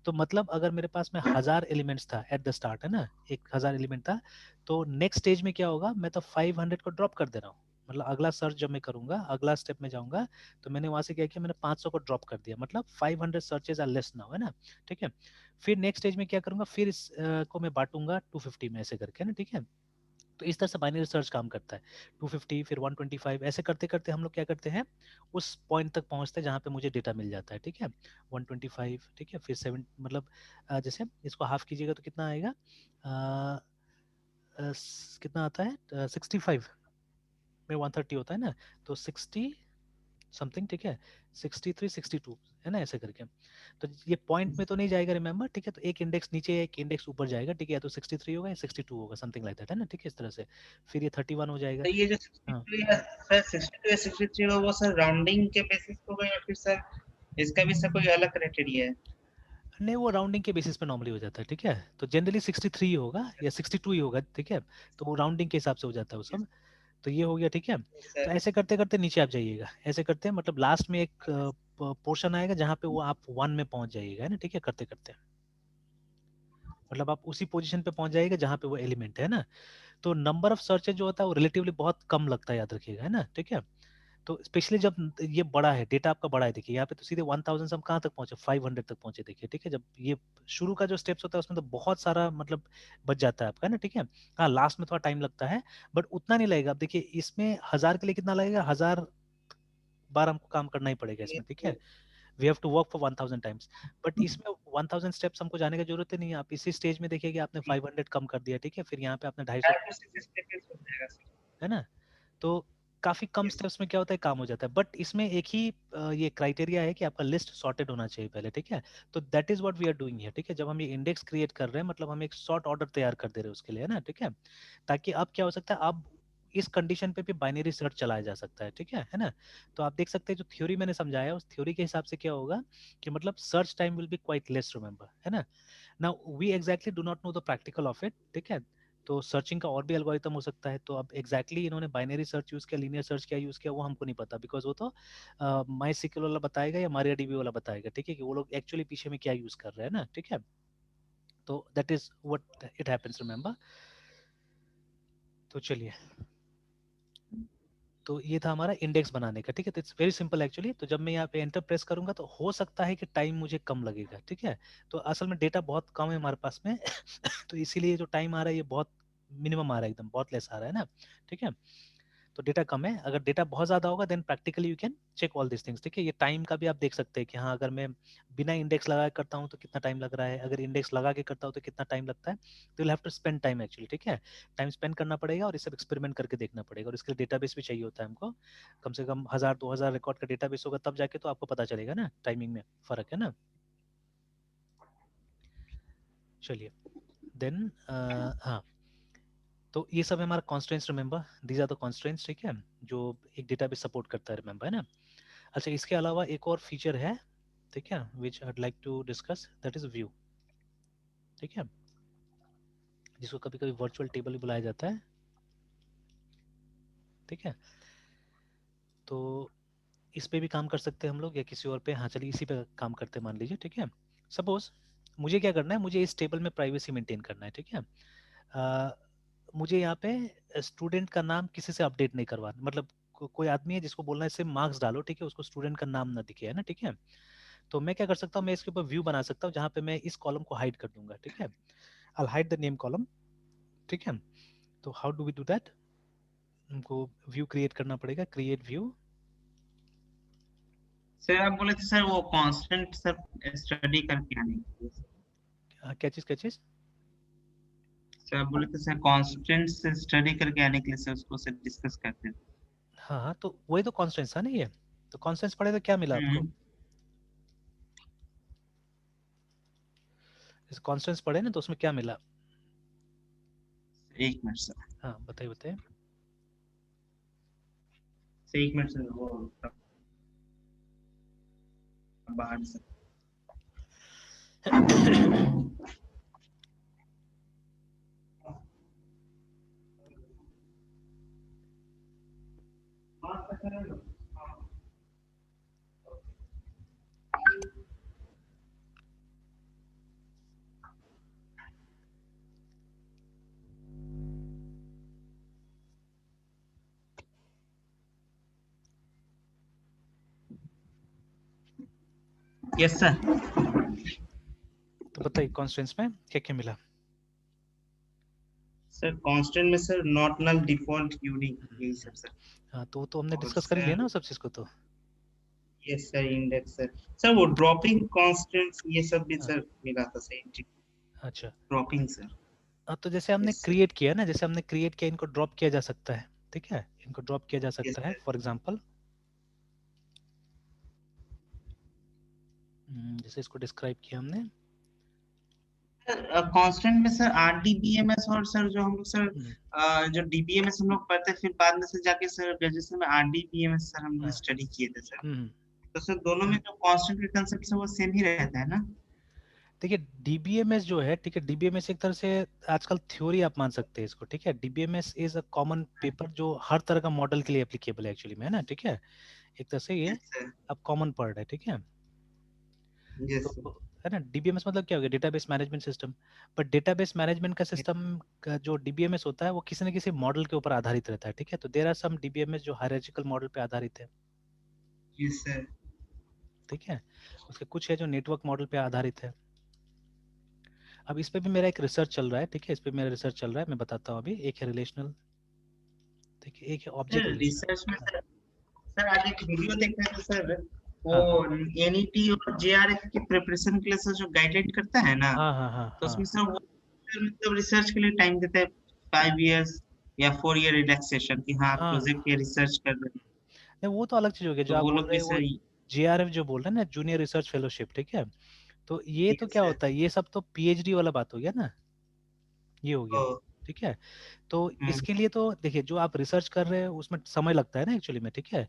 तो मतलब अगर मेरे पास में 1000 एलिमेंट्स था एट द स्टार्ट, है ना, 1000 एलिमेंट था, तो नेक्स्ट स्टेज में क्या होगा, मैं तो 500 को ड्रॉप कर दे रहा हूँ, मतलब अगला सर्च जब मैं करूंगा, अगला स्टेप में जाऊंगा, तो मैंने वहां से क्या किया, मैंने 500 को ड्रॉप कर दिया, मतलब 500 सर्चेज आर लेस नाउ, है ना, ठीक है। फिर नेक्स्ट स्टेज में क्या करूंगा, फिर इस को मैं बांटूंगा 250 में ऐसे करके, है ना, ठीक है। तो इस तरह से बाइनरी सर्च काम करता है, 250 फिर 125 ऐसे करते करते हम लोग क्या करते हैं, उस पॉइंट तक पहुंचते हैं जहाँ पे मुझे डेटा मिल जाता है, ठीक है, 125, ठीक है, फिर 7 मतलब जैसे इसको हाफ कीजिएगा तो कितना आएगा, कितना आता है, 65 में 130 होता है ना, तो 60 समथिंग, ठीक है, 63 62 है ना, ऐसे करके। तो ये पॉइंट में तो नहीं जाएगा, रिमेंबर, ठीक है, तो एक इंडेक्स नीचे एक इंडेक्स ऊपर जाएगा, ठीक है, या तो 63 होगा या 62 होगा, समथिंग लाइक दैट, है ना, ठीक है, इस तरह से। फिर ये 31 हो जाएगा। तो ये जो हाँ 62 या सर 62 या 63 होगा, वो सर राउंडिंग के बेसिस पे होगा या फिर सर इसका भी सर कोई अलग क्राइटेरिया है? नहीं, वो राउंडिंग के बेसिस पे नॉर्मली हो जाता है, ठीक है, तो जनरली 63 होगा या 62 ही होगा, ठीक है, तो वो राउंडिंग के हिसाब से हो जाता है वो सब। तो ये हो गया, ठीक है। तो सर। ऐसे करते करते नीचे आप जाइएगा, ऐसे करते हैं, मतलब लास्ट में एक पोर्शन आएगा जहाँ पे वो आप 1 में पहुंच जाइएगा, है ना, ठीक है, करते करते मतलब आप उसी पोजीशन पे पहुंच जाइएगा जहाँ पे वो एलिमेंट है ना। तो नंबर ऑफ सर्चेज जो होता है वो रिलेटिवली बहुत कम लगता है, याद रखिएगा, है ना, ठीक है। तो स्पेशली जब ये बड़ा है, डेटा आपका बड़ा है, देखिए यहाँ पे तो सीधे 1000 से हम कहाँ तक पहुंचे, 500 तक पहुंचे, देखिए, ठीक है। जब ये शुरू का जो स्टेप्स होता है उसमें तो बहुत सारा मतलब बच जाता है आपका, है ना, ठीक है। हाँ लास्ट में थोड़ा टाइम लगता है, बट उतना नहीं लगेगा। अब देखिए इसमें 1000 के लिए कितना लगेगा, 1000 बार हमको काम करना ही पड़ेगा ये इसमें, ठीक है। तो we have to work for 1000 times, but इसमें 1000 स्टेप्स हमको जाने की जरूरत ही नहीं है। आप इसी स्टेज में देखिए कि आपने 500 कम कर दिया, ठीक है, फिर यहाँ पे आपने 250 5 to 6 स्टेप हो जाएगा सर। है ना, तो काफी कम Yes. स्टेप्स में क्या होता है, काम हो जाता है। बट इसमें एक ही ये क्राइटेरिया है कि आपका लिस्ट सॉर्टेड होना चाहिए पहले, ठीक है। तो that is what we are doing here, ठीक है। जब हम ये इंडेक्स क्रिएट कर रहे हैं, मतलब हम एक सॉर्ट ऑर्डर तैयार कर दे रहे हैं उसके लिए, है ना, ठीक है। ताकि अब क्या हो सकता है, अब इस कंडीशन पे भी बाइनरी सर्च चलाया जा सकता है, ठीक है ना। तो आप देख सकते हैं जो थ्योरी मैंने समझाया, उस थ्योरी के हिसाब से क्या होगा कि मतलब search time will be quite less, remember, है ना। Now we exactly do not know the practical of it, ठीक है। तो सर्चिंग का और भी एल्गोरिथम हो सकता है। तो अब एग्जैक्टली इन्होंने बाइनरी सर्च यूज किया, लीनियर सर्च क्या यूज किया, वो हमको नहीं पता, बिकॉज वो तो माई सिक्वल वाला बताएगा या मारियाडीबी वाला बताएगा, ठीक है, कि वो लोग एक्चुअली पीछे में क्या यूज कर रहे हैं ना, ठीक है। तो that is what it happens, remember. तो चलिए, तो ये था हमारा इंडेक्स बनाने का, ठीक है। तो इट्स वेरी सिंपल एक्चुअली। तो जब मैं यहाँ पे एंटर प्रेस करूंगा तो हो सकता है कि टाइम मुझे कम लगेगा, ठीक है। तो असल में डेटा बहुत कम है हमारे पास में तो इसीलिए जो टाइम आ रहा है ये बहुत मिनिमम आ रहा है, एकदम बहुत लेस आ रहा है ना, ठीक है। तो डेटा कम है। अगर डेटा बहुत ज्यादा होगा then practically you can check all this things, ठीक है। ये टाइम का भी आप देख सकते हैं कि हाँ, अगर मैं बिना इंडेक्स लगा के करता हूँ तो कितना टाइम लग रहा है, अगर इंडेक्स लगा के करता हूँ तो कितना टाइम लगता है। तो you have to spend time actually, ठीक है। टाइम स्पेंड करना पड़ेगा और ये सब एक्सपेरिमेंट करके देखना पड़ेगा, और इसके लिए डेटाबेस भी चाहिए होता है हमको। कम से कम 1000-2000 रिकॉर्ड का डेटाबेस होगा, तब जाके तो आपको पता चलेगा ना टाइमिंग में फर्क है ना। चलिए देन हाँ, तो ये सब है हमारा constraints, remember these are the constraints, ठीक है, जो एक डेटाबेस सपोर्ट करता है, रिमेंबर, है ना। अच्छा, इसके अलावा एक और फीचर है, ठीक है, which I like to discuss, that is view, ठीक है, जिसको कभी कभी वर्चुअल टेबल भी बुलाया जाता है, ठीक है। तो इस पे भी काम कर सकते हैं हम लोग या किसी और पे। हाँ चलिए, इसी पे काम करते हैं, मान लीजिए, ठीक है। सपोज मुझे क्या करना है, मुझे इस टेबल में प्राइवेसी मेंटेन करना है, ठीक है। मुझे यहाँ पे स्टूडेंट का नाम किसी से अपडेट नहीं करवाना, मतलब कोई आदमी है जिसको बोलना है सिर्फ मार्क्स डालो, ठीक है, उसको स्टूडेंट का नाम ना दिखे, है ना, ठीक है। तो मैं क्या कर सकता हूँ, मैं इसके ऊपर व्यू बना सकता हूँ जहाँ पे मैं इस कॉलम को हाइड कर दूंगा, ठीक है। I'll hide the name column, ठीक है। तो how do we do that, हमको व्यू क्रिएट करना पड़ेगा, क्रिएट व्यू। सर आप बोले थे सर वो कांस्टेंट सर स्टडी करके आने के लिए। क्या चीज, क्या चीज। सर आप बोले थे सर कांस्टेंट से स्टडी करके आने के लिए सर उसको सर डिस्कस करते थे। हाँ हाँ, तो वही तो कॉन्स्टेंट्स था ना ये। तो कॉन्स्टेंट्स पढ़े तो क्या मिला आपको, हम्म। जैसे कॉन्स्टेंट्स पढ़े ना तो उसमें क्या मिला। एक मिनट सर। हाँ बताइए बताइए। सर एक मिनट सर वो बाहर सर। Yes sir. तो बताइए कॉन्स्टेंट्स में क्या क्या मिला। सर कांस्टेंट में सर नॉट नल डिफॉल्ट यूडी यही सब सर। हाँ, तो हमने और डिस्कस कर ही लिया सर ना सब चीज को तो। Yes sir index sir. Sir वो ड्रॉपिंग कांस्टेंट्स ये सब भी हाँ, सर मिला था सर। अच्छा। Dropping sir. हाँ, तो जैसे हमने यस सर। क्रिएट किया ना, जैसे हमने क्रिएट किया, इनको ड्रॉप किया जा सकता है, ठीक है, इनको ड्रॉप किया जा यस सकता है। सर। फॉर एग्जांपल जैसे इसको डिस्क्राइब किया हमने। कांस्टेंट में सर आरडीबीएमएस और सर जो हम लोग सर हम्म, जो डीबीएमएस हम लोग पढ़ते फिर बाद में सर जाके सर ग्रेजुएशन में आरडीबीएमएस सर हम लोग हाँ, स्टडी किए थे सर। हम्म, तो सर दोनों में जो कांस्टेंट का कंसेप्ट है वो सेम ही रहता है ना। देखिए डीबीएमएस जो है, ठीक है, डीबीएमएस एक तरह से आजकल थ्योरी आप मान सकते हैं इसको, ठीक है। DBMS is a common paper जो हर तरह का मॉडल के लिए एप्लीकेबल है एक्चुअली में, है ना, ठीक है। एक तरह से ये यस सर। अब कॉमन पढ़ रहे हैं, ठीक है। Yes sir. तो है ना, डीबीएमएस मतलब क्या हो गया, database management system. But database management का सिस्टम का जो डीबीएमएस होता है वो किसी न किसी मॉडल के ऊपर आधारित रहता है, ठीक है। तो देयर आर सम डीबीएमएस जो हायरार्चिकल मॉडल पे आधारित है, यस सर। ठीक है। उसके कुछ है जो नेटवर्क मॉडल पे आधारित है। अब इस पे भी मेरा एक रिसर्च चल रहा है, ठीक है, इस पे मेरा रिसर्च चल रहा है, मैं बताता हूँ अभी। एक है रिलेशनल, ठीक है, एक है ऑब्जेक्ट सर रिलेशनल। रिसर्च में हाँ सर सर आज एक वीडियो देखा था सर वो हाँ हाँ एनईटी और जेआरएफ की प्रिपरेशन के लिए सर जो गाइडेड करता है ना। हाँ हाँ हाँ तो हाँ उसमें सर वो सर मतलब रिसर्च के लिए टाइम देता है 5 इयर्स या 4 ईयर रिलैक्सेशन कि हाँ हाँ प्रोजेक्ट या रिसर्च कर रहे हैं, नहीं वो तो अलग चीज हो गया, जो तो आप वो बोल लोग रहे भी हैं वो सही। JRF जो बोल रहे हैं ना, जूनियर रिसर्च फेलोशिप, ठीक है। तो ये तो यस क्या सर। होता है, ये सब तो PhD वाला बात हो गया ना, ये हो गया, ओ। ठीक है। तो हम्म। इसके लिए तो देखिए, जो आप रिसर्च कर रहे हैं उसमें समय लगता है ना एक्चुअली में, ठीक है।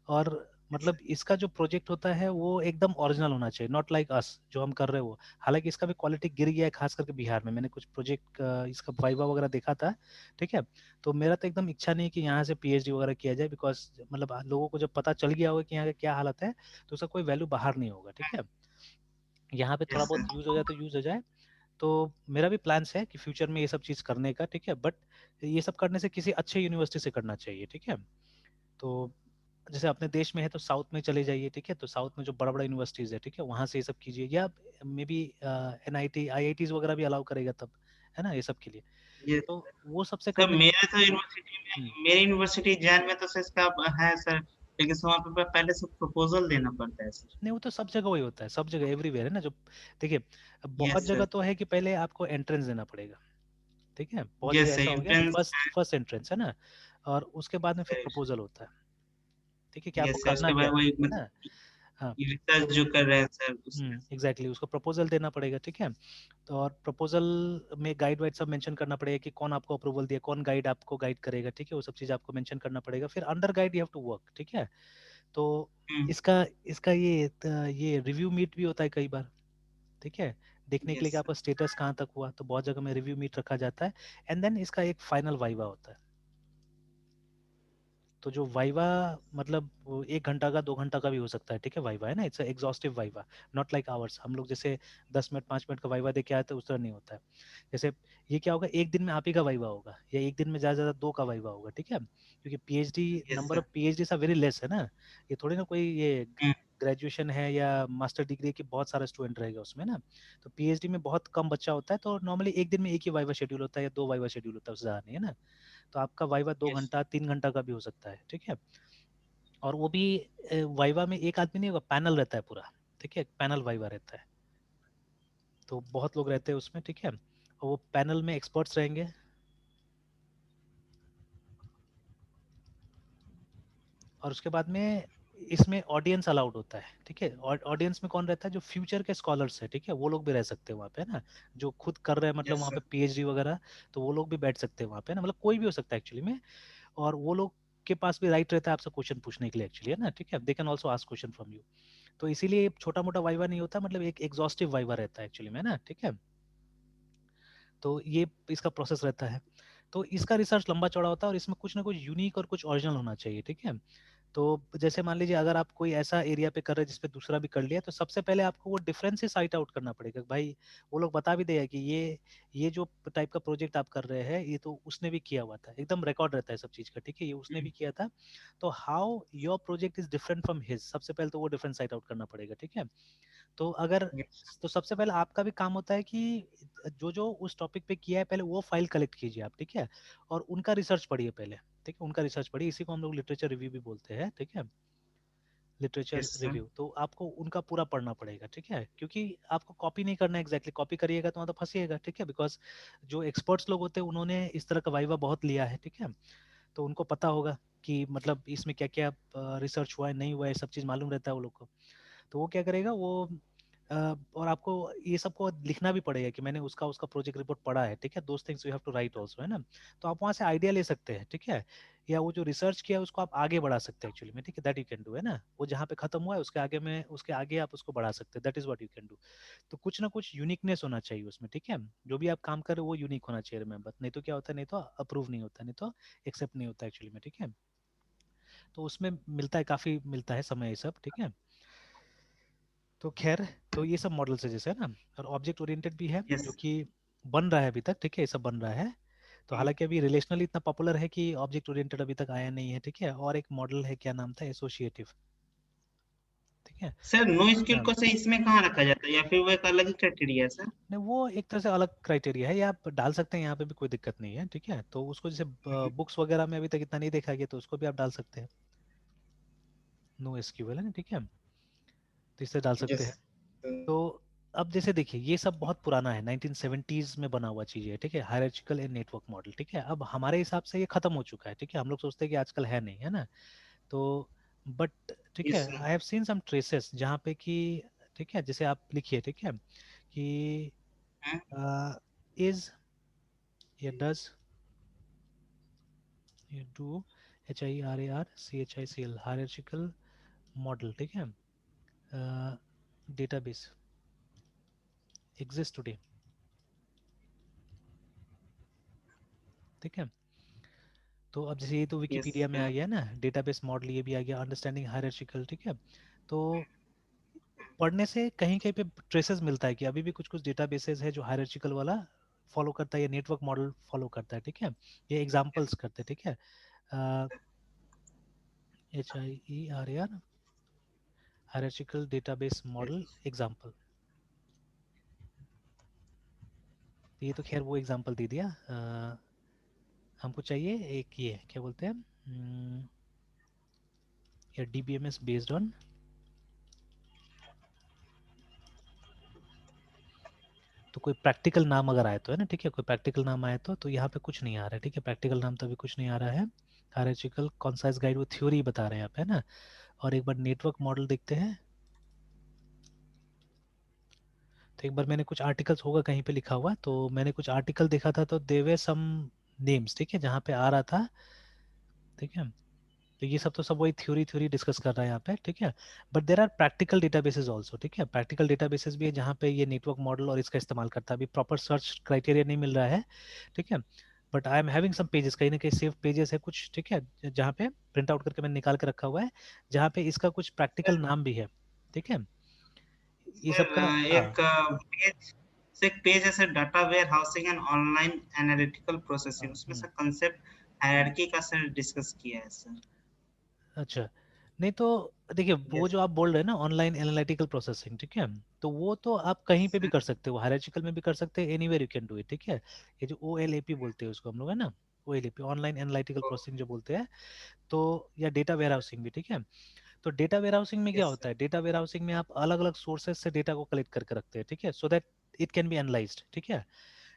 और यस मतलब सर। इसका जो प्रोजेक्ट होता है वो एकदम ओरिजिनल होना चाहिए, नॉट लाइक अस जो हम कर रहे हो। हालांकि इसका भी क्वालिटी गिर गया है, खास करके बिहार में। मैंने कुछ प्रोजेक्ट इसका वाइवा वगैरह देखा था, ठीक है। तो मेरा तो एकदम इच्छा नहीं कि यहाँ से PhD वगैरह किया जाए, बिकॉज मतलब लोगों को जब पता चल गया होगा कि यहाँ का क्या हालत है, तो उसका कोई वैल्यू बाहर नहीं होगा, ठीक है। यहाँ पे थोड़ा यस बहुत सर। यूज हो जाए तो यूज हो जाए। तो मेरा भी प्लान्स है कि फ्यूचर में ये सब चीज़ करने का, ठीक है। बट ये सब करने से किसी अच्छे यूनिवर्सिटी से करना चाहिए, ठीक है। तो जैसे अपने देश में है तो साउथ में चले जाइए, ठीक है। तो साउथ में जो बड़ा बड़ा यूनिवर्सिटीज़ है, ठीक है, वहाँ से ये सब कीजिए। या मे बी NIT IITs वगैरह भी अलाउ करेगा तब, है ना, ये सब के लिए। यस तो वो सबसे सर, करने। मेरे तो यूनिवर्सिटी हम्म, में, मेरी यूनिवर्सिटी जैन में तो सर इसका है सर, लेकिन सर वहाँ पे पहले से प्रपोजल देना पड़ता है सर। नहीं वो तो सब जगह वही होता है, सब जगह एवरीवेयर है ना। जो देखिए, बहुत यस जगह सर। तो है कि पहले आपको एंट्रेंस देना पड़ेगा, ठीक है। बहुत जगह यस सर, ऐसा हो गया कि एंट्रेंस। फर्स्ट फर्स्ट एंट्रेंस है ना, और उसके बाद में फिर प्रपोजल होता है, ठीक है, कि आपको यस सर, करना उसके क्या बाद वही है ना। मतलब हाँ, रिसर्च जो कर रहे हैं सर उसमें। एग्जैक्टली, उसको प्रपोजल देना पड़ेगा, ठीक है। तो और प्रपोजल में गाइड वाइड सब मेंशन करना पड़ेगा कि कौन आपको अप्रूवल दिया, कौन गाइड आपको गाइड करेगा, ठीक है। वो सब चीज़ आपको मेंशन करना पड़ेगा। फिर under guide you have to work, ठीक है। तो इसका इसका ये रिव्यू मीट भी होता है कई बार, ठीक है, देखने के लिए यस कि सर। आपका स्टेटस कहाँ तक हुआ। तो बहुत जगह में रिव्यू मीट रखा जाता है, एंड देन इसका एक फाइनल वाइवा होता है। तो जो वाइवा मतलब वो 1 घंटा का 2 घंटा का भी हो सकता है, ठीक है। वाइवा है ना, it's exhaustive viva, not like ours. हम लोग जैसे 10 मिनट 5 मिनट का वाइवा दे के आए तो उस तरह नहीं होता है। जैसे ये क्या होगा, एक दिन में आप ही का वाइवा होगा, या एक दिन में ज़्यादा से ज़्यादा 2 का वाइवा होगा, ठीक है। क्योंकि PhD yes number sir. Of PhD सा वेरी लेस है ना। ये थोड़ी ना कोई ये ग्रेजुएशन है या मास्टर डिग्री की बहुत सारा स्टूडेंट रहेगा उसमें ना। तो PhD में बहुत कम बच्चा होता है, तो नॉर्मली एक दिन में एक ही वाइवा शेड्यूल होता है या 2 वाइवा शेड्यूल होता है, उससे ज़्यादा नहीं है ना। तो आपका वाइवा दो यस। घंटा 3 घंटा का भी हो सकता है, ठीक है। और वो भी वाइवा में एक आदमी नहीं होगा, पैनल रहता है पूरा, ठीक है। पैनल वाइवा रहता है, तो बहुत लोग रहते हैं उसमें, ठीक है। और वो पैनल में एक्सपर्ट्स रहेंगे। और उसके बाद में इसमें ऑडियंस अलाउड होता है, ठीक है। ऑडियंस में कौन रहता है, जो फ्यूचर के स्कॉलर्स है, ठीक है, वो लोग भी रह सकते हैं वहाँ पे, है ना। जो खुद कर रहे हैं मतलब यस वहाँ पे सर। PhD वगैरह, तो वो लोग भी बैठ सकते हैं वहाँ पे ना, मतलब कोई भी हो सकता है एक्चुअली में। और वो लोग के पास भी राइट रहता है आपसे क्वेश्चन पूछने के लिए एक्चुअली, है ना, ठीक है। They can also ask question from you. तो इसीलिए छोटा मोटा वाइवा नहीं होता, मतलब एक एग्जॉस्टिव वाइवा रहता है एक्चुअली में ना, ठीक है। तो ये इसका प्रोसेस रहता है। तो इसका रिसर्च लंबा चौड़ा होता है, और इसमें कुछ ना कुछ यूनिक और कुछ ओरिजिनल होना चाहिए, ठीक है। तो जैसे मान लीजिए अगर आप कोई ऐसा एरिया पे कर रहे हैं जिसपे दूसरा भी कर लिया, तो सबसे पहले आपको वो डिफरेंस से साइट आउट करना पड़ेगा भाई। वो लोग बता भी देगा कि ये जो टाइप का प्रोजेक्ट आप कर रहे हैं, ये तो उसने भी किया हुआ था, एकदम रिकॉर्ड रहता है सब चीज़ का, ठीक है, ये उसने भी किया था। तो how your project is different from his, सबसे पहले तो वो डिफरेंस साइट आउट करना पड़ेगा, ठीक है। तो अगर यस। तो सबसे पहले आपका भी काम होता है कि जो जो उस टॉपिक पे किया है पहले वो फाइल कलेक्ट कीजिए आप, ठीक है। और उनका रिसर्च पढ़िए पहले, ठीक है, उनका रिसर्च पढ़िए। इसी को हम लोग लिटरेचर रिव्यू भी बोलते हैं, ठीक है, लिटरेचर यस सर। रिव्यू। तो आपको उनका पूरा पढ़ना पड़ेगा, ठीक है, क्योंकि आपको कॉपी नहीं करना है एग्जैक्टली। कॉपी करिएगा तो वहाँ तो फंसिएगा, ठीक है। बिकॉज जो एक्सपर्ट्स लोग होते हैं उन्होंने इस तरह का वाइवा बहुत लिया है, ठीक है। तो उनको पता होगा कि मतलब इसमें क्या क्या रिसर्च हुआ है नहीं हुआ है, सब चीज़ मालूम रहता है वो लोग को। तो वो क्या करेगा वो और आपको ये सबको लिखना भी पड़ेगा कि मैंने उसका उसका प्रोजेक्ट रिपोर्ट पढ़ा है, ठीक है। Those things you have to write also, है ना। तो आप वहाँ से आइडिया ले सकते हैं, ठीक है। या वो जो रिसर्च किया है उसको आप आगे बढ़ा सकते हैं एक्चुअली में, ठीक है, दैट यू कैन डू, है ना। वो जहाँ पे खत्म हुआ है उसके आगे में, उसके आगे आप उसको बढ़ा सकते हैं, that is what you can do. तो कुछ ना कुछ यूनिकनेस होना चाहिए उसमें, ठीक है। जो भी आप काम कर रहे हो वो यूनिक होना चाहिए, रिमेंबर। नहीं तो क्या होता है, नहीं तो अप्रूव नहीं होता, नहीं तो एक्सेप्ट नहीं होता एक्चुअली में, ठीक है। तो उसमें मिलता है, काफ़ी मिलता है समय ये सब, ठीक है। तो खैर, तो ये सब मॉडल्स है जैसे, है ना। और ऑब्जेक्ट ओरिएंटेड भी है जो यस। कि बन रहा है अभी तक, ठीक है, ये सब बन रहा है। तो हालांकि अभी रिलेशनली इतना पॉपुलर है कि ऑब्जेक्ट ओरिएंटेड अभी तक आया नहीं है, ठीक है। और एक मॉडल है, क्या नाम था, एसोसिएटिव, ठीक है। सर नो स्किल हाँ, को से इसमें कहाँ रखा जाता है, या फिर वो एक अलग ही क्राइटेरिया है सर? नहीं वो एक तरह से अलग क्राइटेरिया है, ये आप डाल सकते हैं यहाँ पे भी, कोई दिक्कत नहीं है, ठीक है। तो उसको जैसे बुक्स वगैरह में अभी तक इतना नहीं देखा गया, तो उसको भी आप डाल सकते हैं, नो एसक्यूएल, है ना, ठीक है। तो इससे डाल सकते यस। हैं। तो अब जैसे देखिए ये सब बहुत पुराना है, 1970s में बना हुआ चीज है, ठीक है, हायरार्चिकल एंड नेटवर्क मॉडल, ठीक है। अब हमारे हिसाब से ये खत्म हो चुका है, ठीक है, हम लोग सोचते हैं कि आजकल है नहीं, है ना। तो बट ठीक है, yes sir. I have seen some traces जहाँ पे कि, ठीक है, जैसे आप लिखिए, ठीक है, कि इज या डज, ये डू, HIRARCHICL, हायरार्चिकल मॉडल, ठीक है, डेटाबेस एग्जिस्ट टुडे, ठीक है। तो अब जैसे ये तो यस विकिपीडिया में आ सर। गया ना, डेटाबेस मॉडल ये भी आ गया, अंडरस्टैंडिंग हायरार्चिकल, ठीक है। तो पढ़ने से कहीं कहीं पे ट्रेसेस मिलता है कि अभी भी कुछ कुछ डेटाबेसेस है जो हायरार्चिकल वाला फॉलो करता है, या नेटवर्क मॉडल फॉलो करता है, ठीक है। ये एग्जांपल्स करते हैं, ठीक है, HIERAR, हायरार्चिकल डेटाबेस मॉडल एग्जांपल। ये तो खैर वो एग्जांपल दे दिया। हमको चाहिए एक, ये क्या बोलते हैं, या DBMS बेस्ड ऑन, तो कोई प्रैक्टिकल नाम अगर आए तो, है ना, ठीक है, कोई प्रैक्टिकल नाम आए तो यहाँ पे कुछ नहीं आ रहा है, ठीक है, प्रैक्टिकल नाम तो अभी कुछ नहीं आ रहा है। हायरार्चिकल कॉन्साइज गाइड वो थ्योरी बता रहे हैं यहाँ पे, है ना। और एक बार नेटवर्क मॉडल देखते हैं, तो एक बार मैंने कुछ आर्टिकल्स होगा कहीं पे लिखा हुआ, तो मैंने कुछ आर्टिकल देखा था, तो देवे सम नेम्स, ठीक है, जहाँ पे आ रहा था, ठीक है। तो ये सब तो सब वही थ्योरी थ्योरी डिस्कस कर रहा है यहाँ पे, ठीक है। But there are practical databases also, ठीक है, प्रैक्टिकल डेटाबेसेस भी है जहाँ पे ये नेटवर्क मॉडल और इसका इस्तेमाल करता है। अभी प्रॉपर सर्च क्राइटेरिया नहीं मिल रहा है, ठीक है, but I am having some pages, कहीं ना कहीं सेव पेजेस है कुछ, ठीक है, जहाँ पे प्रिंट आउट करके मैंने निकाल के रखा हुआ है, जहाँ पे इसका कुछ प्रैक्टिकल नाम भी है, ठीक है, ये सर सबका। हाँ। एक पेज से, एक पेज है sir, data warehousing and online analytical processing, हाँ, उसमें सर कंसेप्ट हायरार्की का सर डिस्कस किया है सर। अच्छा। नहीं तो देखिए, वो यस जो आप बोल रहे हैं ना ऑनलाइन एनालिटिकल प्रोसेसिंग, ठीक है, तो वो तो आप कहीं पे भी सर। कर सकते हो, हायरार्चिकल में भी कर सकते हैं, anywhere you can do it, ठीक है। ये जो OLAP बोलते हैं उसको हम लोग, है ना, OLAP, ऑनलाइन एनालिटिकल प्रोसेसिंग जो बोलते हैं, तो या डेटा वेयर हाउसिंग भी, ठीक है। तो डेटा वेयर हाउसिंग में क्या यस होता सर। है, डेटा वेयर हाउसिंग में आप अलग अलग सोर्सेज से डेटा को कलेक्ट करके रखते हैं, ठीक है, so that it can be analysed, ठीक है।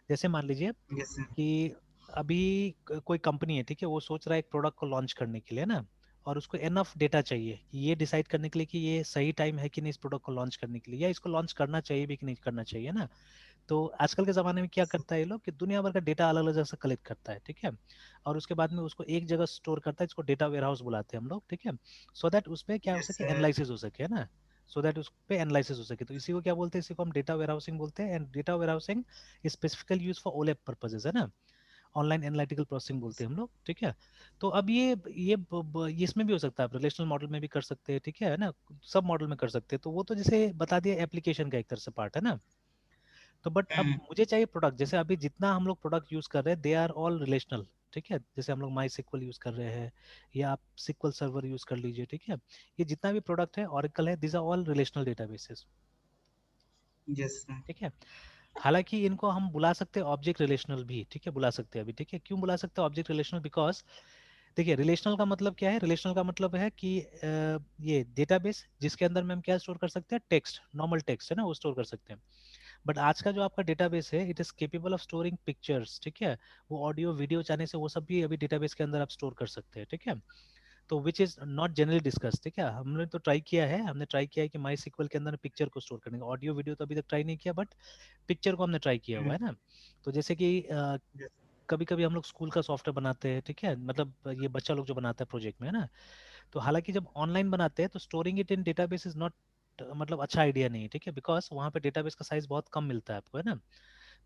जैसे मान लीजिए यस सर। कि अभी कोई कंपनी है, ठीक है, वो सोच रहा है एक प्रोडक्ट को लॉन्च करने के लिए ना, और उसको एनफ डेटा चाहिए कि ये डिसाइड करने के लिए कि ये सही टाइम है कि नहीं इस प्रोडक्ट को लॉन्च करने के लिए, या इसको लॉन्च करना चाहिए भी कि नहीं करना चाहिए ना। तो आजकल के ज़माने में क्या करता है ये लोग कि दुनिया भर का डेटा अलग अलग जगह से कलेक्ट करता है, ठीक है, और उसके बाद में उसको एक जगह स्टोर करता है, इसको डेटा वेयर हाउस बुलाते हैं हम लोग, ठीक है, सो दैट उस पर क्या हो यस सके, सर। एनालिसिस हो सके, है ना, सो दैट उस पर एनालिसिस हो सके। तो इसी को क्या बोलते हैं, इसी को हम डेटा वेयर हाउसिंग बोलते हैं, and data warehousing specifically use for OLAP purposes, है ना, ऑनलाइन एनालिटिकल प्रोसेसिंग बोलते हैं हम लोग, ठीक है। तो अब ये इसमें भी हो सकता है, आप रिलेशनल मॉडल में भी कर सकते हैं, ठीक है ना, सब मॉडल में कर सकते हैं, तो वो तो जैसे बता दिया एप्लीकेशन का एक तरह से पार्ट है ना। तो बट अब हम्म। मुझे चाहिए प्रोडक्ट, जैसे अभी जितना हम लोग प्रोडक्ट यूज कर रहे हैं दे आर ऑल रिलेशनल, ठीक है, जैसे हम लोग माई सिक्वल यूज कर रहे हैं, या आप सिक्वल सर्वर यूज कर लीजिए, ठीक है, ये जितना भी प्रोडक्ट है ऑरेकल है, this are all relational databases, yes sir. ठीक है। हालांकि इनको हम बुला सकते हैं ऑब्जेक्ट रिलेशनल भी, ठीक है, बुला सकते हैं अभी, ठीक है, क्यों बुला सकते हैं ऑब्जेक्ट रिलेशनल, बिकॉज देखिए रिलेशनल का मतलब क्या है, रिलेशनल का मतलब है कि ये डेटाबेस जिसके अंदर में हम क्या स्टोर कर सकते हैं, टेक्स्ट, नॉर्मल टेक्स्ट है ना, वो स्टोर कर सकते हैं। बट आज का जो आपका डेटाबेस है it is capable of storing pictures, ठीक है, वो ऑडियो वीडियो चाहने से वो सब भी अभी डेटाबेस के अंदर आप स्टोर कर सकते हैं, ठीक है। तो which is not generally discuss, ठीक है, हमने तो ट्राई किया है, हमने ट्राई किया है कि माई सिक्वल के अंदर पिक्चर को स्टोर करने का, ऑडियो वीडियो तो अभी तक ट्राई नहीं किया, बट पिक्चर को हमने ट्राई किया हुआ है ना। तो जैसे कि यस कभी कभी हम लोग स्कूल का सॉफ्टवेयर बनाते हैं, ठीक है, मतलब ये बच्चा लोग जो बनाता है प्रोजेक्ट में, है ना, तो हालांकि जब ऑनलाइन बनाते हैं तो storing it in database is not, मतलब अच्छा आइडिया नहीं है, ठीक है, बिकॉज वहाँ पे डेटाबेस का साइज बहुत कम मिलता है आपको, है ना।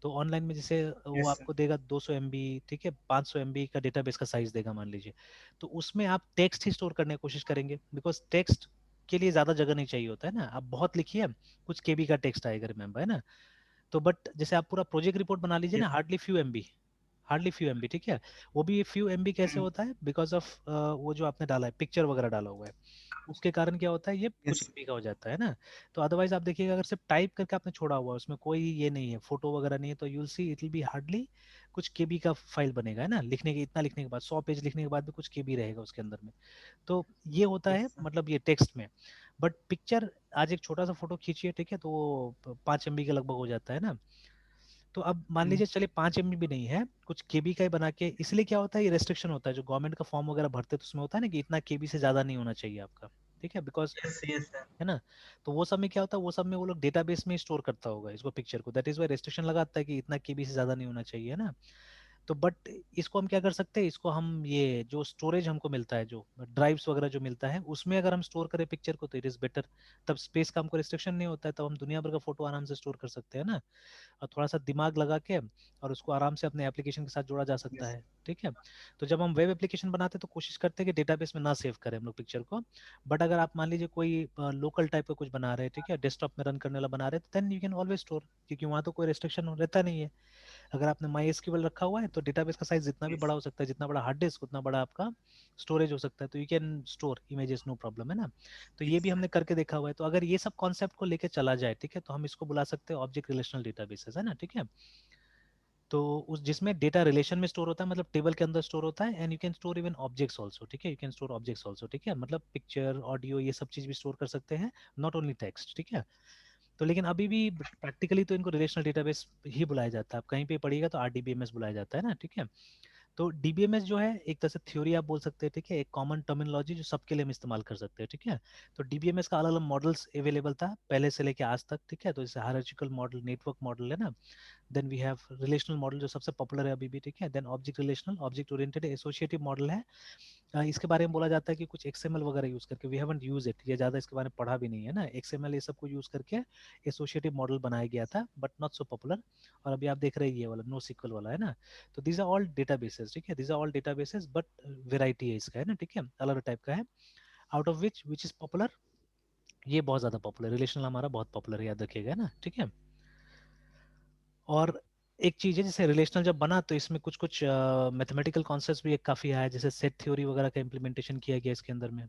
तो ऑनलाइन में जैसे वो यस सर। आपको देगा 200 MB, ठीक है, 500 MB का डेटाबेस का साइज देगा मान लीजिए, तो उसमें आप टेक्स्ट ही स्टोर करने की कोशिश करेंगे, बिकॉज टेक्स्ट के लिए ज्यादा जगह नहीं चाहिए होता है ना, आप बहुत लिखिए, कुछ KB का टेक्स्ट आएगा, रिमेम्बर, है ना। तो बट जैसे आप पूरा प्रोजेक्ट रिपोर्ट बना लीजिए ना, यस। हार्डली फ्यू एमबी, ठीक है, वो भी फ्यू एमबी कैसे होता है, बिकॉज ऑफ वो जो आपने डाला है पिक्चर वगैरह डाला हुआ है, उसके कारण क्या होता है ये कुछ यस। एमबी का हो जाता है ना। तो अदरवाइज आप देखिएगा अगर सिर्फ टाइप करके आपने छोड़ा हुआ है, उसमें कोई ये नहीं है, फोटो वगैरह नहीं है, तो you'll see it will be hardly कुछ KB का फाइल बनेगा, है ना, लिखने के, इतना लिखने के बाद 100 पेज लिखने के बाद भी कुछ KB रहेगा उसके अंदर में। तो ये होता है यस सर। मतलब ये टेक्स्ट में। बट पिक्चर आज एक छोटा सा फोटो खींचिए, ठीक है, तो वो 5 MB के लगभग हो जाता है ना। तो अब मान लीजिए चलिए 5 MB भी नहीं है, कुछ केबी का ही बना के, इसलिए क्या होता है, ये रेस्ट्रिक्शन होता है जो गवर्नमेंट का फॉर्म वगैरह भरते हैं तो उसमें होता है ना कि इतना केबी से ज्यादा नहीं होना चाहिए आपका, ठीक है, बिकॉज, यस यस सर। है ना। तो वो सब में क्या होता है, वो सब में वो लोग डेटाबेस में स्टोर करता होगा इसको, पिक्चर को, दैट इज वाई रेस्ट्रिक्शन लगाता है कि इतना केबी से ज्यादा नहीं होना चाहिए, है ना। तो बट इसको हम क्या कर सकते हैं, इसको हम ये जो स्टोरेज हमको मिलता है, जो ड्राइव्स वगैरह जो मिलता है, उसमें अगर हम स्टोर करें पिक्चर को तो इट इज बेटर। तब स्पेस का हमको रिस्ट्रिक्शन नहीं होता है, तब हम दुनिया भर का फोटो आराम से स्टोर कर सकते हैं ना। और थोड़ा सा दिमाग लगा के और उसको आराम से अपने एप्लीकेशन के साथ जोड़ा जा सकता यस है, ठीक है। तो जब हम वेब एप्लीकेशन बनाते हैं तो कोशिश करते हैं कि डेटाबेस में ना सेव करें हम लोग पिक्चर को। बट अगर आप मान लीजिए कोई लोकल टाइप का कुछ बना रहे हैं, ठीक है, डेस्कटॉप में रन करने वाला बना रहे हैं, तो then you can always store, क्योंकि वहाँ तो कोई रेस्ट्रिक्शन रहता नहीं है। अगर आपने माई एसक्यूएल रखा हुआ है तो डेटाबेस का साइज जितना भी यस बड़ा हो सकता है, जितना बड़ा हार्ड डिस्क उतना बड़ा आपका स्टोरेज हो सकता है, तो you can store images, no problem, है ना। तो ये यस भी सर। हमने करके देखा हुआ है। तो अगर ये सब कॉन्सेप्ट को लेके चला जाए, ठीक है, तो हम इसको बुला सकते हैं ऑब्जेक्ट रिलेशनल डेटाबेसेस, है ना, ठीक है। तो उस जिसमें डेटा रिलेशन में स्टोर होता है, मतलब टेबल के अंदर स्टोर होता है, and you can store even objects also, ठीक है, you can store objects also, ठीक है, मतलब पिक्चर, ऑडियो, ये सब चीज भी स्टोर कर सकते हैं, नॉट ओनली टेक्स्ट, ठीक है। तो लेकिन अभी भी प्रैक्टिकली तो इनको रिलेशनल डेटाबेस ही बुलाया जाता है, आप कहीं पे पढ़िएगा तो आरडीबीएमएस बुलाया जाता है ना, ठीक है। तो डीबीएमएस जो है एक तरह से थ्योरी आप बोल सकते हैं, ठीक है, एक कॉमन टर्मिनोलॉजी जो सबके लिए हम इस्तेमाल कर सकते हैं, ठीक है। तो डीबीएमएस का अलग अलग मॉडल्स अवेलेबल था पहले से लेके आज तक, ठीक है। तो जैसे हायरार्चिकल मॉडल, नेटवर्क मॉडल, है ना। Then we have relational model जो सबसे पॉपुलर है अभी भी, ठीक है। Then object relational, object oriented, associative model है। इसके बारे में बोला जाता है कि कुछ एक्सएमएल वगैरह यूज करके, वी हैवंट यूज इट, ये ज्यादा इसके बारे में पढ़ा भी नहीं है ना, एक्सएमएल ये सब को यूज करके एसोसिएटिव मॉडल बनाया गया था, बट नॉट सो पॉपुलर। और अभी आप देख रहे हैं ये वाला नो सिक्वल वाला, है ना। तो दीज आर ऑल डेटाबेसेस, ठीक है, these are all databases, but variety है इसका, है ना, ठीक है, अलग टाइप का है। Out of which is popular, ये बहुत ज्यादा पॉपुलर, रिलेशनल हमारा बहुत पॉपुलर है, याद रखिएगा ना, ठीक है। और एक चीज है, जैसे रिलेशनल जब बना तो इसमें कुछ कुछ मैथमेटिकल कॉन्सेप्ट्स भी एक काफी आया, जैसे सेट थ्योरी वगैरह का इम्प्लीमेंटेशन किया गया इसके अंदर में।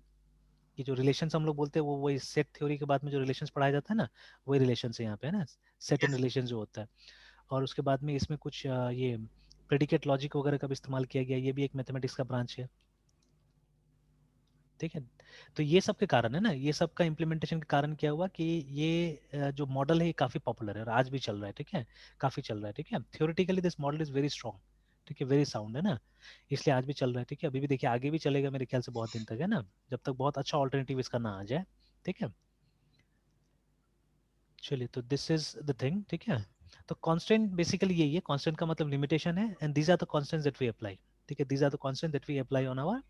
ये जो रिलेशंस हम लोग बोलते हैं वो वही सेट थ्योरी के बाद में जो रिलेशंस पढ़ाया जाता है ना, वही रिलेशंस है यहाँ पे, है ना, सेट एंड यस रिलेशन जो होता है। और उसके बाद में इसमें कुछ ये प्रेडिकेट लॉजिक वगैरह का भी इस्तेमाल किया गया, ये भी एक मैथमेटिक्स का ब्रांच है, ठीक है। तो ये सब के कारण है ना, ये सब का इम्प्लीमेंटेशन के कारण क्या हुआ कि ये जो मॉडल है ये काफी पॉपुलर है और आज भी चल रहा है, ठीक है, काफी चल रहा है, ठीक है। Theoretically this model is very strong, ठीक है, वेरी साउंड, है ना, इसलिए आज भी चल रहा है, ठीक है। अभी भी देखिए आगे भी चलेगा मेरे ख्याल से बहुत दिन तक, है ना, जब तक बहुत अच्छा ऑल्टरनेटिव इसका ना आ जाए, ठीक है। चलिए, तो दिस इज द थिंग, ठीक है। तो कांस्टेंट बेसिकली यही है, कांस्टेंट का मतलब लिमिटेशन है, and these are the constants that we apply, ठीक है, these are the constant that we apply on our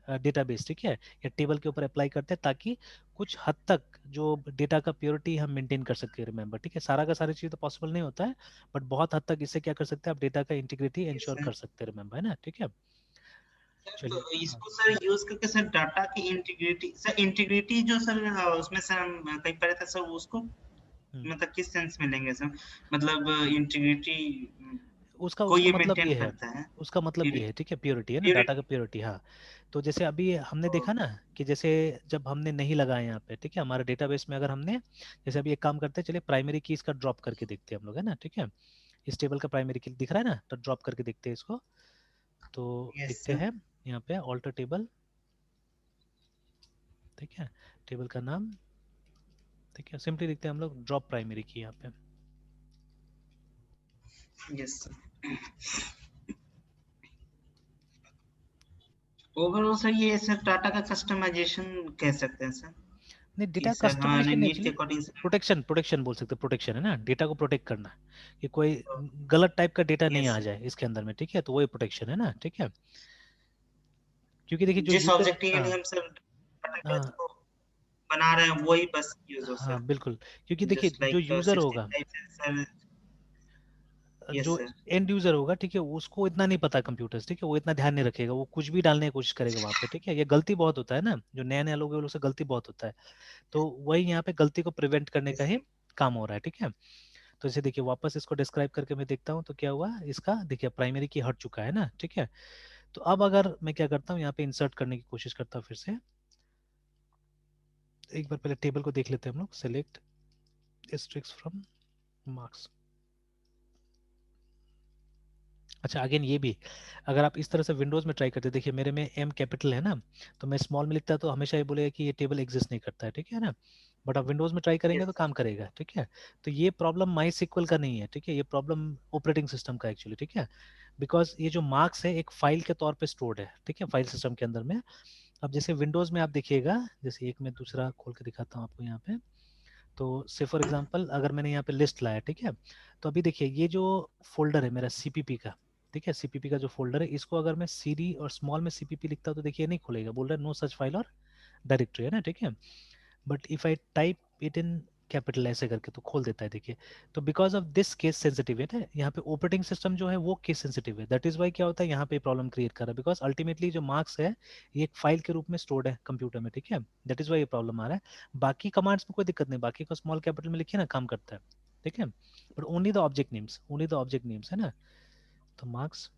database, ठीक है, या टेबल के ऊपर अप्लाई करते हैं ताकि कुछ हद तक जो डेटा का प्योरिटी हम मेंटेन कर सके, रिमेंबर, ठीक है, सारा का सारी चीज तो पॉसिबल नहीं होता है, बट बहुत हद तक इससे क्या कर सकते हैं, आप डेटा का इंटीग्रिटी यस इंश्योर सर। कर सकते हैं, रिमेंबर, है ना, ठीक है। तो चलिए, हाँ। इसको सर यूज करके सर डाटा की इंटीग्रिटी, सर इंटीग्रिटी जो सर उसमें सर हम कहीं पढ़े थे सर, उसको हम्म। मतलब किस सेंस में लेंगे सर? मतलब इंटीग्रिटी उसका को उसका ये मतलब मेंटेन ये है, करता है? उसका मतलब ये है, ठीक है, प्योरिटी, है ना, डाटा का प्योरिटी। प्योरिटी, हाँ। तो जैसे अभी हमने देखा ना कि जैसे जब हमने नहीं लगाया यहाँ पे, ठीक है, हमारे डेटाबेस में अगर हमने, जैसे अभी एक काम करते हैं, चलिए प्राइमरी की इसका ड्रॉप करके देखते हैं हम लोग, है ना, ठीक है। इस टेबल का प्राइमरी की दिख रहा है ना, तो ड्रॉप करके देखते हैं इसको। तो यस लिखते सर। हैं यहाँ पे ऑल्टर टेबल, ठीक है, टेबल का नाम, ठीक है, सिंपली लिखते हैं हम लोग ड्रॉप प्राइमरी की यहाँ पे। Yes sir. ओवरऑल सर ये सर डाटा का कस्टमाइजेशन कह सकते हैं सर, नहीं, कि डेटा सर हमारे कस्टमाइजेशन नहीं, नीड के actually according sir. Protection, protection बोल सकते हैं, प्रोटेक्शन, है ना, डेटा को प्रोटेक्ट करना, कि कोई गलत टाइप का डेटा नहीं यस आ सर। जाए इसके अंदर में, ठीक है, तो वही प्रोटेक्शन है ना, ठीक है। क्योंकि देखिए जो जिस यूजर, ऑब्जेक्ट के हाँ, लिए हम सर डाटाबेस हाँ, को बना रहे हैं वही बस यूज हो हाँ सर। बिल्कुल, क्योंकि देखिए जस्ट जो लाइक यूजर 16 होगा, टाइप है सर। यस जो सर। एंड यूजर होगा, ठीक है, उसको इतना नहीं पता कंप्यूटर्स, ठीक है, वो इतना ध्यान नहीं रखेगा, वो कुछ भी डालने की कोशिश करेगा वहां पे, ठीक है, ये गलती बहुत होता है ना, जो नया नया लोग हैं वो लोग से गलती बहुत होता है। तो वही यहाँ पे गलती को प्रिवेंट करने का यस ही सर। काम हो रहा है, ठीक है। तो इसे देखिए वापस इसको डिस्क्राइब करके मैं देखता हूँ तो क्या हुआ इसका, देखिए प्राइमरी की हट चुका है ना, ठीक है। तो अब अगर मैं क्या करता हूँ, यहाँ पे इंसर्ट करने की कोशिश करता हूँ फिर से, एक बार पहले टेबल को देख लेते हैं हम लोग, सेलेक्ट एस्ट्रिक्स फ्रॉम मार्क्स, अच्छा अगेन ये भी, अगर आप इस तरह से विंडोज में ट्राई करते, देखिए मेरे में एम कैपिटल है ना, तो मैं स्मॉल में लिखता तो हमेशा ये बोलेगा कि ये टेबल एग्जिस्ट नहीं करता है, ठीक है ना। बट आप विंडोज में ट्राई करेंगे यस तो सर। काम करेगा, ठीक है। तो ये प्रॉब्लम माई सिक्वल का नहीं है, ठीक है, ये प्रॉब्लम ऑपरेटिंग सिस्टम का एक्चुअली, ठीक है। बिकॉज ये जो मार्क्स है एक फाइल के तौर पे स्टोर्ड है, ठीक है, फाइल सिस्टम के अंदर में। अब जैसे विंडोज में आप देखिएगा, जैसे एक मैं दूसरा खोल के दिखाता हूँ आपको यहाँ पे। तो से फॉर एग्जांपल अगर मैंने यहाँ पे लिस्ट लाया, ठीक है, तो अभी देखिए ये जो फोल्डर है मेरा सीपीपी का, ठीक है, सीपीपी का जो फोल्डर है, इसको अगर मैं सीडी और स्मॉल में सीपीपी लिखता हूँ तो देखिए नहीं खुलेगा, बोल रहा है नो सच फाइल और डायरेक्टरी, है ना, ठीक है। But if I type it in capital ऐसे करके तो खोल देता है, देखिए। तो because of this case sensitive है ना, यहाँ पे ऑपरेटिंग सिस्टम जो है वो केस सेंसिटिव है, दैट इज वाई क्या होता है यहाँ पे प्रॉब्लम क्रिएट कर रहा है, बिकॉज अल्टीमेटली जो मार्क्स है ये एक फाइल के रूप में स्टोर्ड है कंप्यूटर में, ठीक है। दैट इज वाई ये प्रॉब्लम आ रहा है। बाकी कमांड्स में कोई दिक्कत नहीं, बाकी को स्मॉल कैपिटल में लिखिए ना, काम करता है, ठीक है। But only the object names, only the object names, है ना। तो मार्क्स,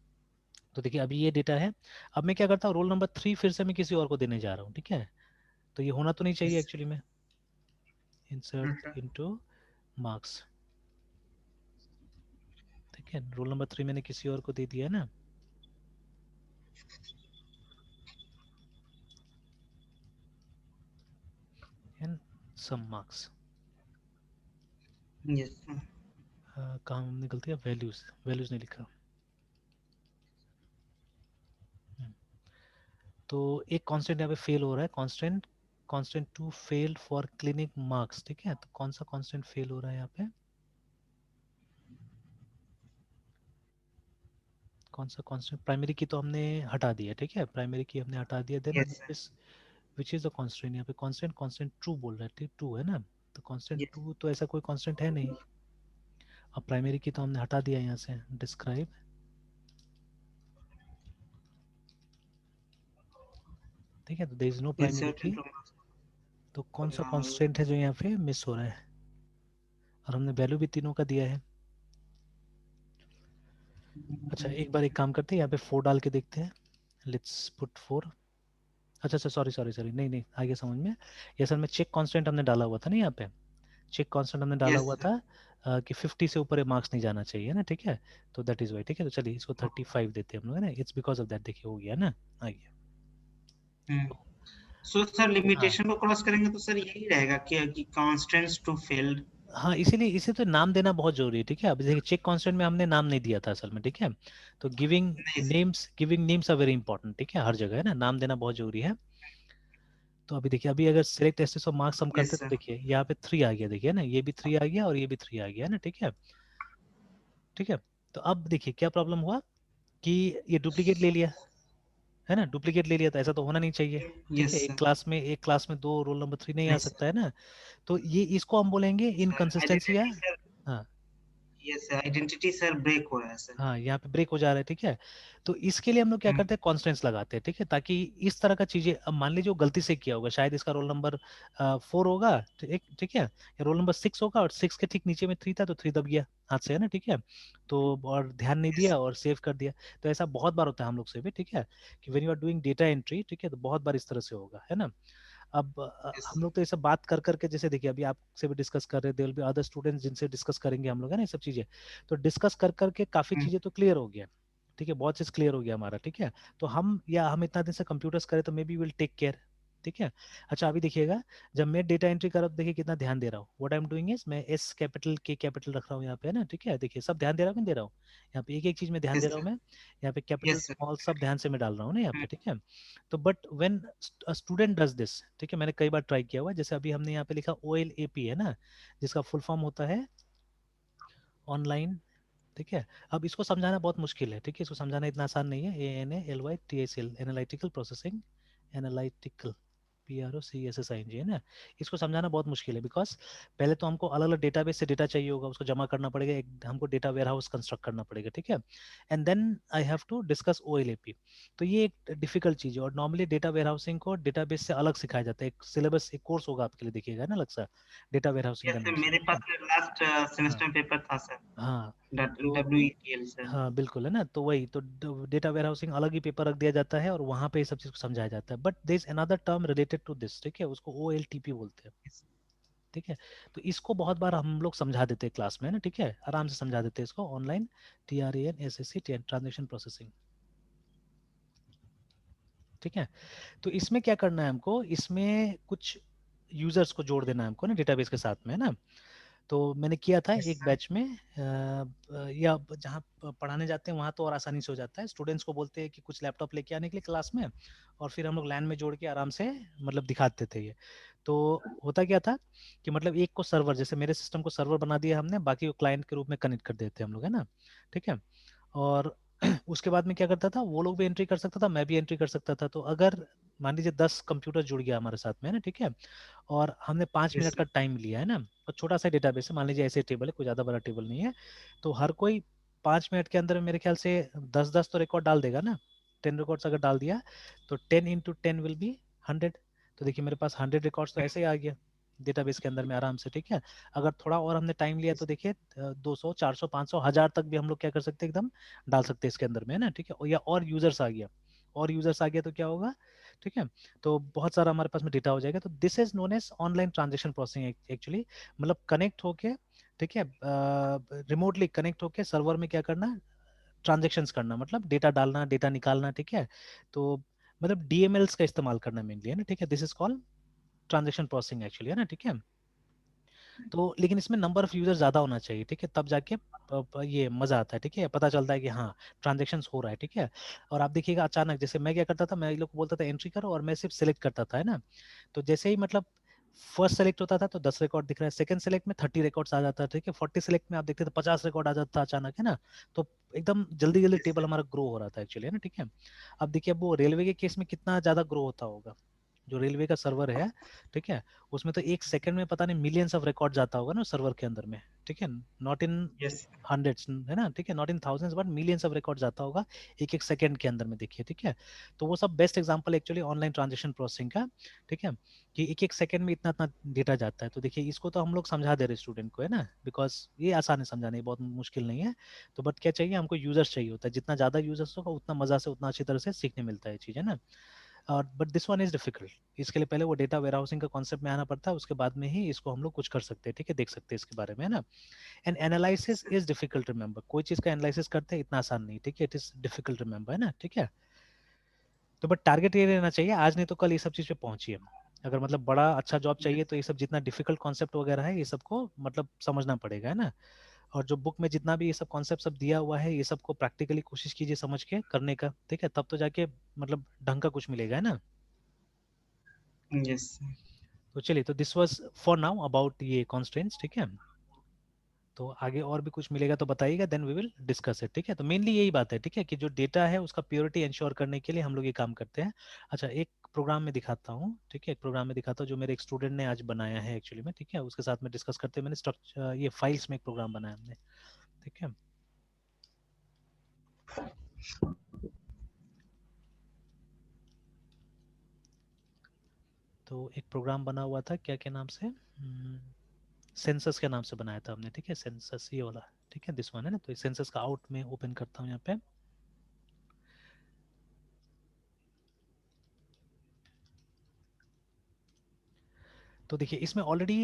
तो देखिए अभी ये डेटा है। अब मैं क्या करता हूँ, रोल नंबर 3 फिर से मैं किसी और को देने जा रहा हूँ, ठीक है। तो ये होना तो नहीं चाहिए यस एक्चुअली में, इंसर्ट सर। इनटू मार्क्स, ठीक है। रोल नंबर 3 मैंने किसी और को दे दिया है ना, and some marks. Yes sir. कहाँ हमने गलती है, वैल्यूज, वैल्यूज नहीं लिखा। हम्म, तो एक कांस्टेंट यहाँ पे फेल हो रहा है, constant, constant to fail for clinic marks, ठीक है। तो कौन सा कांस्टेंट फेल हो रहा है यहाँ पे, कौन सा कांस्टेंट, प्राइमरी की तो हमने हटा दिया, ठीक है, प्राइमरी की हमने हटा दिया। Then yes sir. Which is the constant, यहाँ पे कांस्टेंट, कांस्टेंट ट्रू बोल रहा है, ठीक, ट्रू है ना। तो कांस्टेंट यस ट्रू तो ऐसा कोई कांस्टेंट है नहीं। अब प्राइमरी की तो हमने हटा दिया यहाँ से, डिस्क्राइब, ठीक है। तो there is no primary insert key, into तो कौन सा मार्क्स। कांस्टेंट है जो यहाँ पे मिस हो रहा है, और हमने वैल्यू भी तीनों का दिया है। अच्छा एक बार एक काम करते हैं, यहाँ पे 4 डाल के देखते हैं, लेट्स पुट 4। अच्छा अच्छा, सॉरी सॉरी सॉरी, नहीं नहीं आ गया समझ में। ये असल में चेक कांस्टेंट हमने डाला हुआ था ना यहाँ पे, चेक कांस्टेंट हमने डाला यस हुआ सर। था कि 50 से ऊपर मार्क्स नहीं जाना चाहिए ना, ठीक है। तो दैट इज वाई, ठीक है। तो चलिए इसको 35 देते हैं हम लोग, है ना, इट्स बिकॉज ऑफ दैट, देखिए हो गया ना, आ गया। सो सर हाँ लिमिटेशन को क्रॉस करेंगे तो सर यही रहेगा कि कांस्टेंट्स टू फेल्ड। हाँ, इसीलिए इसे तो नाम देना बहुत जरूरी है, ठीक है। अब देखिए चेक कांस्टेंट में हमने नाम नहीं दिया था असल में, ठीक है। तो नहीं sir. Giving names are very important, ठीक है, हर जगह है ना, नाम देना बहुत जरूरी है। तो अभी देखिए, अभी अगर सिलेक्ट एस्टेस ऑफ मार्क्स हम करते यस तो सर। देखिए यहाँ पे 3 आ गया, देखिए ना, ये भी 3 आ गया और ये भी 3 आ गया, है ना, ठीक है, ठीक है। तो अब देखिए क्या प्रॉब्लम हुआ कि ये डुप्लीकेट ले लिया, है ना, डुप्लीकेट ले लिया, तो ऐसा तो होना नहीं चाहिए, ठीक है। Yes sir. एक क्लास में दो रोल नंबर 3 नहीं आ नहीं सकता सर। है ना। तो ये इसको हम बोलेंगे सर इनकंसिस्टेंसी या, आइडेंटिटी सर। हाँ yes sir identity sir break हो रहा है सर। हाँ, यहाँ पे ब्रेक हो जा रहा है, ठीक है। तो इसके लिए हम लोग क्या हम्म। करते हैं, कॉन्स्टेंट्स लगाते हैं, ठीक है, ताकि इस तरह का चीजें, अब मान लीजिए वो गलती से किया होगा, शायद इसका रोल नंबर 4 होगा, ठीक, ठीक है, या रोल नंबर 6 होगा और 6 के ठीक नीचे में 3 था तो 3 दब गया हाथ से, है ना, ठीक है। तो और ध्यान नहीं यस दिया और सेव कर दिया। तो ऐसा बहुत बार होता है हम लोग से भी, ठीक है, कि when you are doing data entry, ठीक है, तो बहुत बार इस तरह से होगा, है ना। अब यस हम लोग तो ये सब बात कर करके, जैसे देखिए अभी आपसे भी डिस्कस कर रहे, there will be other students जिनसे डिस्कस करेंगे हम लोग, है ना, ये सब चीजें। तो डिस्कस कर करके काफी हम्म। चीजें तो क्लियर हो गया, ठीक है, बहुत चीज क्लियर हो गया हमारा, ठीक है। तो हम इतना दिन से कंप्यूटर्स करें तो maybe will take care, ठीक है। अच्छा अभी देखिएगा, जब मैं डेटा एंट्री कर रहा हूँ देखिए कितना ध्यान दे रहा हूँ, what I am doing is मैं एस कैपिटल के कैपिटल रख रहा हूँ यहाँ पे, है ना, ठीक है। देखिए सब ध्यान दे रहा हूँ कि नहीं दे रहा हूँ, यहाँ पे एक एक चीज में ध्यान दे यस रहा हूँ सर। मैं, यहाँ पे कैपिटल यस सर। स्मॉल सब ध्यान से मैं डाल रहा हूँ ना यहाँ पे, हम्म। ठीक है। तो but when a student does this, ठीक है, मैंने कई बार ट्राई किया हुआ है, जैसे अभी हमने यहाँ पे लिखा OLAP, है ना, जिसका फुल फॉर्म होता है ऑनलाइन, ठीक है। अब इसको समझाना बहुत मुश्किल है, ठीक है, इसको समझाना इतना आसान नहीं है, ANALYTACL, analytical processing, analytical, PROCESSING, है ना। इसको समझाना बहुत मुश्किल है, बिकॉज पहले तो हमको अलग अलग डेटाबेस से डेटा चाहिए होगा, उसको जमा करना पड़ेगा, एक हमको डेटा वेयर हाउस कंस्ट्रक्ट करना पड़ेगा, ठीक है। And then I have to discuss OLAP। तो ये एक डिफिकल्ट चीज़ है, और नॉर्मली डेटा वेयर हाउसिंग को डेटाबेस से अलग सिखाया जाता है, एक सिलेबस, एक कोर्स होगा आपके लिए, देखिएगा ना अलग सा, डेटा वेयर हाउसिंग यस का सर नाम से, मेरे ठीक है। पास लास्ट हाँ सेमेस्टर पेपर था सर। हाँ, तो WETL सर। हाँ बिल्कुल, है ना, तो वही तो डेटा वेयर हाउसिंग अलग ही पेपर रख दिया जाता है और वहाँ पे ये सब चीज़ को समझाया जाता है, but there is another term related to this, ठीक है, उसको OLTP बोलते हैं, ठीक है। तो इसको बहुत बार हम लोग समझा देते हैं क्लास में, है ना, ठीक है, आराम से समझा देते हैं इसको, ऑनलाइन TRANSAC ट्रांजेक्शन प्रोसेसिंग, ठीक है। तो इसमें क्या करना है हमको, इसमें कुछ यूजर्स को जोड़ देना है हमको ना डेटाबेस के साथ में, है ना। तो मैंने किया था यस एक सर। बैच में, या जहाँ पढ़ाने जाते हैं वहाँ तो और आसानी से हो जाता है, स्टूडेंट्स को बोलते हैं कि कुछ लैपटॉप लेके आने के लिए क्लास में, और फिर हम लोग लैन में जोड़ के आराम से मतलब दिखाते थे ये। तो होता क्या था कि मतलब एक को सर्वर, जैसे मेरे सिस्टम को सर्वर बना दिया हमने, बाकी को क्लाइंट के रूप में कनेक्ट कर देते हम लोग, है ना, ठीक है। और उसके बाद में क्या करता था, वो लोग भी एंट्री कर सकता था, मैं भी एंट्री कर सकता था। तो अगर मान लीजिए 10 कंप्यूटर जुड़ गया हमारे साथ में, है ना, ठीक है, और हमने 5 मिनट यस का सर। टाइम लिया, है ना, और छोटा सा डेटाबेस है, मान लीजिए ऐसे टेबल है, कोई ज़्यादा बड़ा टेबल नहीं है, तो हर कोई 5 मिनट के अंदर मेरे ख्याल से 10-10 तो रिकॉर्ड डाल देगा ना, 10 रिकॉर्ड्स अगर डाल दिया तो 10 × 10 विल बी 100। तो देखिए मेरे पास 100 रिकॉर्ड्स तो ऐसे ही आ गया डेटाबेस के अंदर में आराम से, ठीक है। अगर थोड़ा और हमने टाइम लिया तो देखिए 200, 400, 500, 1000 तक भी हम लोग क्या कर सकते हैं, एकदम डाल सकते हैं इसके अंदर में, है ना, ठीक है। या और यूजर्स आ गया, और यूजर्स आ गया तो क्या होगा, ठीक है, तो बहुत सारा हमारे पास में डेटा हो जाएगा। तो this is known as online transaction processing actually, मतलब कनेक्ट होके, ठीक है, रिमोटली कनेक्ट होके सर्वर में क्या करना, ट्रांजेक्शन्स करना, मतलब डेटा डालना, डेटा निकालना, ठीक है। तो मतलब DMLs का इस्तेमाल करना मेनली, है ना, ठीक है, this is called transaction processing actually, है ना, ठीक है। तो लेकिन इसमें नंबर ऑफ यूजर ज्यादा होना चाहिए, ठीक है, तब जाके ये मजा आता है, ठीक है, पता चलता है कि हाँ ट्रांजेक्शन हो रहा है, ठीक है। और आप देखिएगा अचानक, जैसे मैं क्या करता था, मैं लोग को बोलता था एंट्री करो, और मैं सिर्फ सेलेक्ट करता था, है ना। तो जैसे ही मतलब फर्स्ट सेलेक्ट होता था तो 10 रिकॉर्ड दिख रहा है, सेकंड सेलेक्ट में 30 रिकॉर्ड्स आ जाता है, ठीक है, 40 सेलेक्ट में आप देखते थे 50 रिकॉर्ड आ जाता था अचानक, है ना। तो एकदम जल्दी जल्दी यस टेबल सर। हमारा ग्रो हो रहा था एक्चुअली, है ना, ठीक है। अब देखिए अब वो रेलवे के केस में कितना ज्यादा ग्रो होता होगा, जो रेलवे का सर्वर है, ठीक है, उसमें तो एक सेकंड में पता नहीं मिलियंस ऑफ रिकॉर्ड जाता होगा ना सर्वर के अंदर में, ठीक है, नॉट इन यस हंड्रेड्स, है ना, ठीक है, not in thousands but millions of record जाता होगा एक एक सेकंड के अंदर में, देखिए, ठीक है। तो वो सब best example actually online transaction processing का, ठीक है, कि एक एक सेकंड में इतना इतना डेटा जाता है। तो देखिए इसको तो हम लोग समझा दे रहे स्टूडेंट को, है ना, बिकॉज ये आसान है समझाने, बहुत मुश्किल नहीं है। तो बट क्या चाहिए हमको, यूजर्स चाहिए होता है, जितना ज्यादा यूजर्स होगा उतना मजा से, उतना अच्छी तरह से सीखने मिलता है चीज, है ना। और but this one is difficult, इसके लिए पहले वो डेटा वेयर हाउसिंग का कॉन्सेप्ट में आना पड़ता है, उसके बाद में ही इसको हम लोग कुछ कर सकते हैं, ठीक है, देख सकते हैं इसके बारे में, है ना। And analysis sir. Is difficult, remember, कोई चीज का एनालिसिस करते हैं इतना आसान नहीं, ठीक है, इट इज डिफिकल्ट, रिमेंबर, है ना, ठीक है। तो बट टारगेट ये रहना चाहिए, आज नहीं तो कल ये सब चीज पे पहुंचिए। अगर मतलब बड़ा अच्छा जॉब चाहिए तो ये सब जितना डिफिकल्ट कॉन्सेप्ट वगैरह है ये सबको मतलब समझना पड़ेगा, है ना। और जो बुक में जितना भी ये सब कॉन्सेप्ट सब दिया हुआ है ये सबको प्रैक्टिकली कोशिश कीजिए समझ के करने का, ठीक है, तब तो जाके मतलब ढंग का कुछ मिलेगा, है ना। Yes sir. तो चलिए, तो this was for now about ये कॉन्स्ट्रेंट्स, ठीक है। तो आगे और भी कुछ मिलेगा तो बताइएगा, then we will discuss it, ठीक है। तो मेनली यही बात है, ठीक है, कि जो डेटा है उसका प्योरिटी इंश्योर करने के लिए हम लोग ये काम करते हैं। अच्छा, एक प्रोग्राम में दिखाता हूँ, ठीक है, एक प्रोग्राम में दिखाता हूँ जो मेरे एक स्टूडेंट ने आज बनाया है एक्चुअली में, ठीक है, उसके साथ में डिस्कस करते हैं, मैंने स्ट्रक्चर ये फाइल्स में एक प्रोग्राम बनाया हमने, ठीक है। तो एक प्रोग्राम बना हुआ था क्या के नाम से, सेंसस के नाम से बनाया था हमने, ठीक है, सेंसस ये वाला, ठीक है, दिस वन है ना। तो सेंसस का आउट में ओपन करता हूँ यहाँ पे। तो देखिए इसमें ऑलरेडी,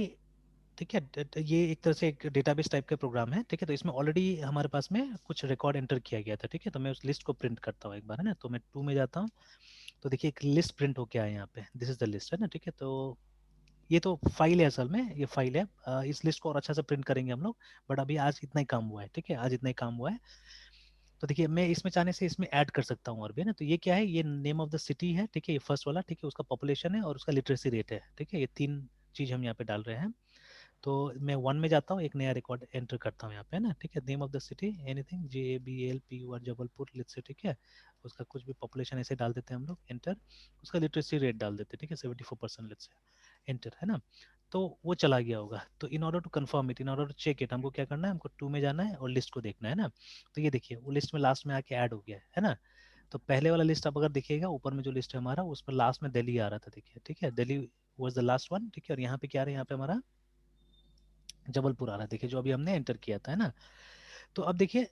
ठीक है, ये एक तरह से एक डेटाबेस टाइप का प्रोग्राम है, ठीक है। तो इसमें ऑलरेडी हमारे पास में कुछ रिकॉर्ड एंटर किया गया था, ठीक है। तो मैं उस लिस्ट को प्रिंट करता हूँ एक बार, है ना। तो मैं 2 में जाता हूँ, तो देखिए एक लिस्ट प्रिंट होके आया यहाँ पे, दिस इज द लिस्ट, है ना, ठीक है। तो ये तो फाइल है, असल में ये फाइल है, इस लिस्ट को और अच्छा से प्रिंट करेंगे हम लोग, बट अभी आज इतना ही काम हुआ है, ठीक है, आज इतना ही काम हुआ है। तो देखिए मैं इसमें चाहने से इसमें ऐड कर सकता हूँ और भी, है ना। तो ये क्या है, ये नेम ऑफ द सिटी है, ठीक है, ये फर्स्ट वाला, ठीक है, उसका पॉपुलेशन है और उसका लिटरेसी रेट है, ठीक है, ये 3 चीज हम यहाँ पे डाल रहे हैं। तो मैं 1 में जाता हूँ, एक नया रिकॉर्ड एंटर करता हूँ यहाँ पे, है ना, ठीक है, name of the city anything JABLPUR Jabalpur, let's say, ठीक है, उसका कुछ भी पॉपुलेशन ऐसे डाल देते हैं हम लोग, एंटर। उसका लिटरेसी रेट डाल देते हैं, ठीक है, 74%, लेट्स से, एंटर, है ना। तो वो चला गया होगा। तो in order to confirm it, in order to check it, हमको क्या करना है, हमको 2 में जाना है और लिस्ट को देखना है ना। तो ये देखिए वो लिस्ट में लास्ट में आके ऐड हो गया है ना। तो पहले वाला लिस्ट आप अगर देखिएगा ऊपर में जो लिस्ट है हमारा, उसमें लास्ट में दिल्ली आ रहा था, देखिए, ठीक है, Delhi was the last one, ठीक है। और यहाँ पे क्या आ रहा है, यहाँ पे हमारा जबलपुर आ रहा है, देखिए, जो अभी हमने एंटर किया था, है ना। तो अब देखिए,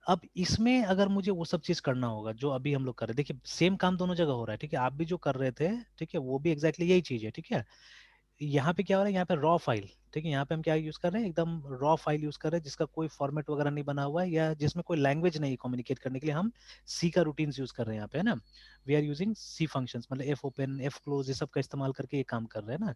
अब इसमें अगर मुझे वो सब चीज करना होगा जो अभी हम लोग कर रहे हैं, देखिए सेम काम दोनों जगह हो रहा है, ठीक है, आप भी जो कर रहे थे, ठीक है, वो भी एग्जैक्टली यही चीज है, ठीक है। यहाँ पे क्या हो रहा है, यहाँ पे रॉ फाइल, ठीक है, यहाँ पे हम क्या यूज कर रहे हैं, एकदम रॉ फाइल यूज कर रहे हैं जिसका कोई फॉर्मेट वगैरह नहीं बना हुआ है, या जिसमें कोई लैंग्वेज नहीं कम्युनिकेट करने के लिए हम सी का रूटीन्स यूज कर रहे हैं यहाँ पे, है ना। We are using C functions, मतलब एफ ओपन, एफ क्लोज, ये सब का इस्तेमाल करके ये काम कर रहे हैं ना।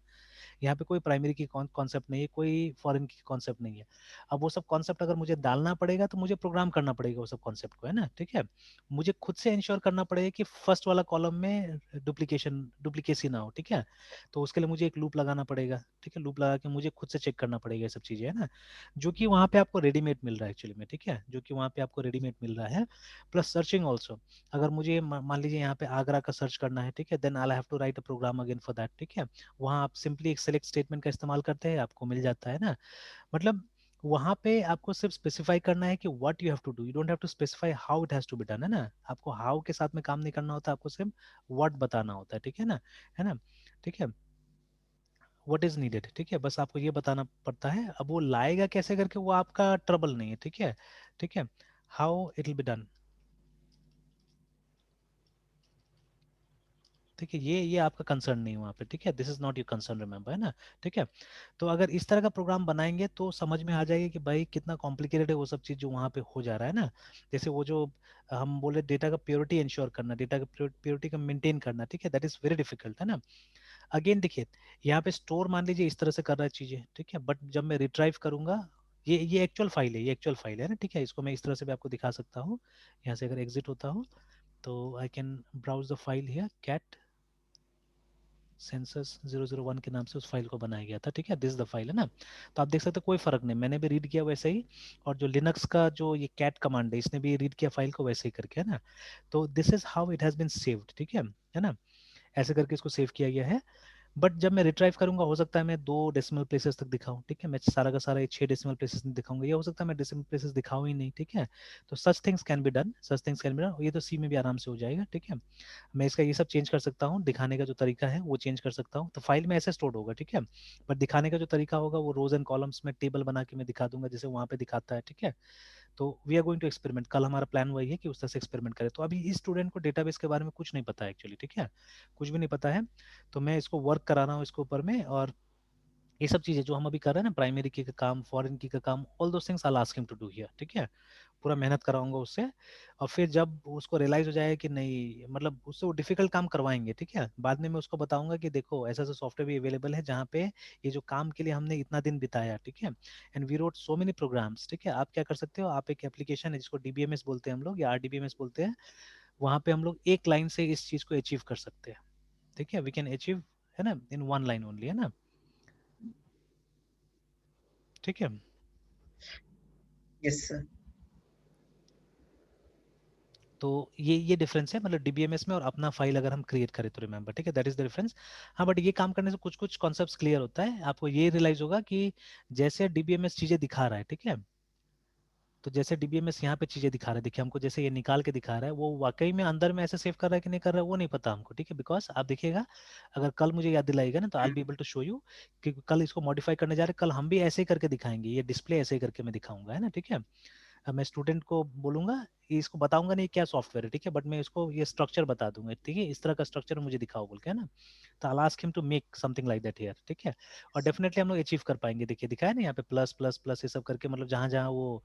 यहाँ पे कोई प्राइमरी की कॉन्सेप्ट नहीं है, कोई फॉरेन की कॉन्सेप्ट नहीं है। अब वो सब कॉन्सेप्ट अगर मुझे डालना पड़ेगा तो मुझे प्रोग्राम करना पड़ेगा वो सब कॉन्सेप्ट को, है ना, ठीक है। मुझे खुद से इंश्योर करना पड़ेगा कि फर्स्ट वाला कॉलम में डुप्लीकेसी ना हो, ठीक है। तो उसके लिए मुझे एक लूप लगाना पड़ेगा, ठीक है, लूप लगा के मुझे खुद से चेक करना पड़ेगा ये सब चीजें, है ना, जो कि वहाँ पे आपको रेडीमेड मिल रहा है एक्चुअली में, ठीक है, जो कि वहाँ पे आपको रेडीमेड मिल रहा है। प्लस सर्चिंग ऑल्सो, अगर मुझे मान लीजिए यहाँ पे आगरा का सर्च करना है, ठीक है, then I have to write a program again for that, ठीक है। वहाँ आप सिंपली एक सेलेक्ट स्टेटमेंट का इस्तेमाल करते हैं, आपको मिल जाता है ना। मतलब वहाँ पे आपको सिर्फ स्पेसिफाई करना है कि what you have to do, you don't have to specify how it has to be done, है ना। आपको हाउ के साथ में काम नहीं करना होता, आपको सिर्फ व्हाट बताना होता है, ठीक है ना, है ना, ठीक है, व्हाट इज नीडेड, ठीक है, बस आपको ये बताना पड़ता है। अब वो लाएगा कैसे करके वो आपका ट्रबल नहीं है, ठीक है, ठीक है, how it will be done, ठीक है, ये आपका कंसर्न नहीं है वहाँ पे, ठीक है, this is not your concern, remember, है ना, ठीक है। तो अगर इस तरह का प्रोग्राम बनाएंगे तो समझ में आ जाएगा कि भाई कितना कॉम्प्लिकेटेड है वो सब चीज़ जो वहाँ पे हो जा रहा है ना। जैसे वो जो हम बोले डेटा का प्योरिटी इंश्योर करना, डेटा का प्योरिटी का मेंटेन करना, ठीक है, दैट इज वेरी डिफिकल्ट, है ना। अगेन देखिए, यहाँ पे स्टोर मान लीजिए इस तरह से कर रहा है चीज़ें, ठीक है, बट जब मैं रिट्राइव करूंगा, ये एक्चुअल फाइल है, ये एक्चुअल फाइल है ना, ठीक है, इसको मैं इस तरह से भी आपको दिखा सकता हूँ। यहाँ से अगर एग्जिट होता हूँ तो I can browse the file here, cat census 001 के नाम से उस फाइल को बनाया गया था, ठीक है, दिस द फाइल, है ना। तो आप देख सकते हो कोई फर्क नहीं, मैंने भी रीड किया वैसे ही, और जो लिनक्स का जो ये कैट कमांड है इसने भी रीड किया फाइल को वैसे ही करके, है ना। तो this is how it has been saved, ठीक है ना, ऐसे करके इसको सेव किया गया है। बट जब मैं रिट्राइव करूंगा हो सकता है मैं 2 डेसिमल प्लेसेस तक दिखाऊं, ठीक है, मैं सारा का सारा 6 डेसिमल प्लेसेस नहीं दिखाऊंगा, ये हो सकता है मैं डेसिमल प्लेसेस दिखाऊं ही नहीं, ठीक है। तो such things can be done, such things can be done, ये तो सी में भी आराम से हो जाएगा, ठीक है। मैं इसका ये सब चेंज कर सकता हूँ, दिखाने का जो तरीका है वो चेंज कर सकता हूँ, तो फाइल में ऐसे स्टोर होगा, ठीक है। बट दिखाने का जो तरीका होगा वो रोज एंड कॉलम्स में टेबल बना के मैं दिखा दूंगा जैसे वहाँ पे दिखाता है, ठीक है। तो we are going to experiment, कल हमारा प्लान वही है कि उस तरह से एक्सपेरिमेंट करें। तो अभी इस स्टूडेंट को डेटाबेस के बारे में कुछ नहीं पता है एक्चुअली, ठीक है, कुछ भी नहीं पता है। तो मैं इसको वर्क करा रहा हूँ इसके ऊपर में, और ये सब चीजें जो हम अभी कर रहे हैं ना, प्राइमरी की का काम, फॉरेन की का काम, all those things I ask him to do here, ठीक है। पूरा मेहनत कराऊंगा उससे, और फिर जब उसको रियलाइज हो जाए कि नहीं, मतलब उससे वो डिफिकल्ट काम करवाएंगे, ठीक है, बाद में मैं उसको बताऊंगा कि देखो ऐसा ऐसा सॉफ्टवेयर भी अवेलेबल है जहाँ पे ये जो काम के लिए हमने इतना दिन बिताया, ठीक है, and we wrote so many programs, ठीक है, आप क्या कर सकते हो, आप एक एप्लीकेशन है जिसको डीबीएमएस बोलते हैं हम लोग, या आरडीबीएमएस बोलते हैं, वहाँ पे हम लोग एक लाइन से इस चीज को अचीव कर सकते हैं, ठीक है, वी कैन अचीव, है ना, इन वन लाइन ओनली, है ना, ठीक है। Yes sir. तो ये डिफरेंस है, मतलब डीबीएमएस में और अपना फाइल अगर हम क्रिएट करें तो, रिमेंबर, ठीक है, दैट इज द डिफरेंस। हाँ, बट ये काम करने से कुछ कुछ कॉन्सेप्ट्स क्लियर होता है, आपको ये रियलाइज होगा कि जैसे डीबीएमएस चीजें दिखा रहा है, ठीक है, तो जैसे डीबीएमएस यहाँ पे चीजें दिखा रहा है, देखिए हमको जैसे ये निकाल के दिखा रहा है, वो वाकई में अंदर में ऐसे सेव कर रहा है कि नहीं कर रहा है वो नहीं पता हमको, ठीक है, बिकॉज आप देखिएगा, अगर कल मुझे याद दिलाएगा ना तो I be able to show you कि कल इसको मॉडिफाई करने जा रहे हैं, कल हम भी ऐसे ही करके दिखाएंगे, ये डिस्प्ले ऐसे ही करके मैं दिखाऊंगा, है ना, ठीक है। अब मैं स्टूडेंट को बोलूंगा, इसको बताऊंगा नहीं क्या सॉफ्टवेयर है, ठीक है, बट मैं इसको ये स्ट्रक्चर बता दूंगा, ठीक है, इस तरह का स्ट्रक्चर मुझे दिखाओ बोल के, है ना। तो I ask him to make something like that here, ठीक है, और डेफिनेटली हम लोग अचीव कर पाएंगे। देखिए दिखाया ना यहाँ पे प्लस प्लस प्लस ये सब करके, मतलब जहां जहां वो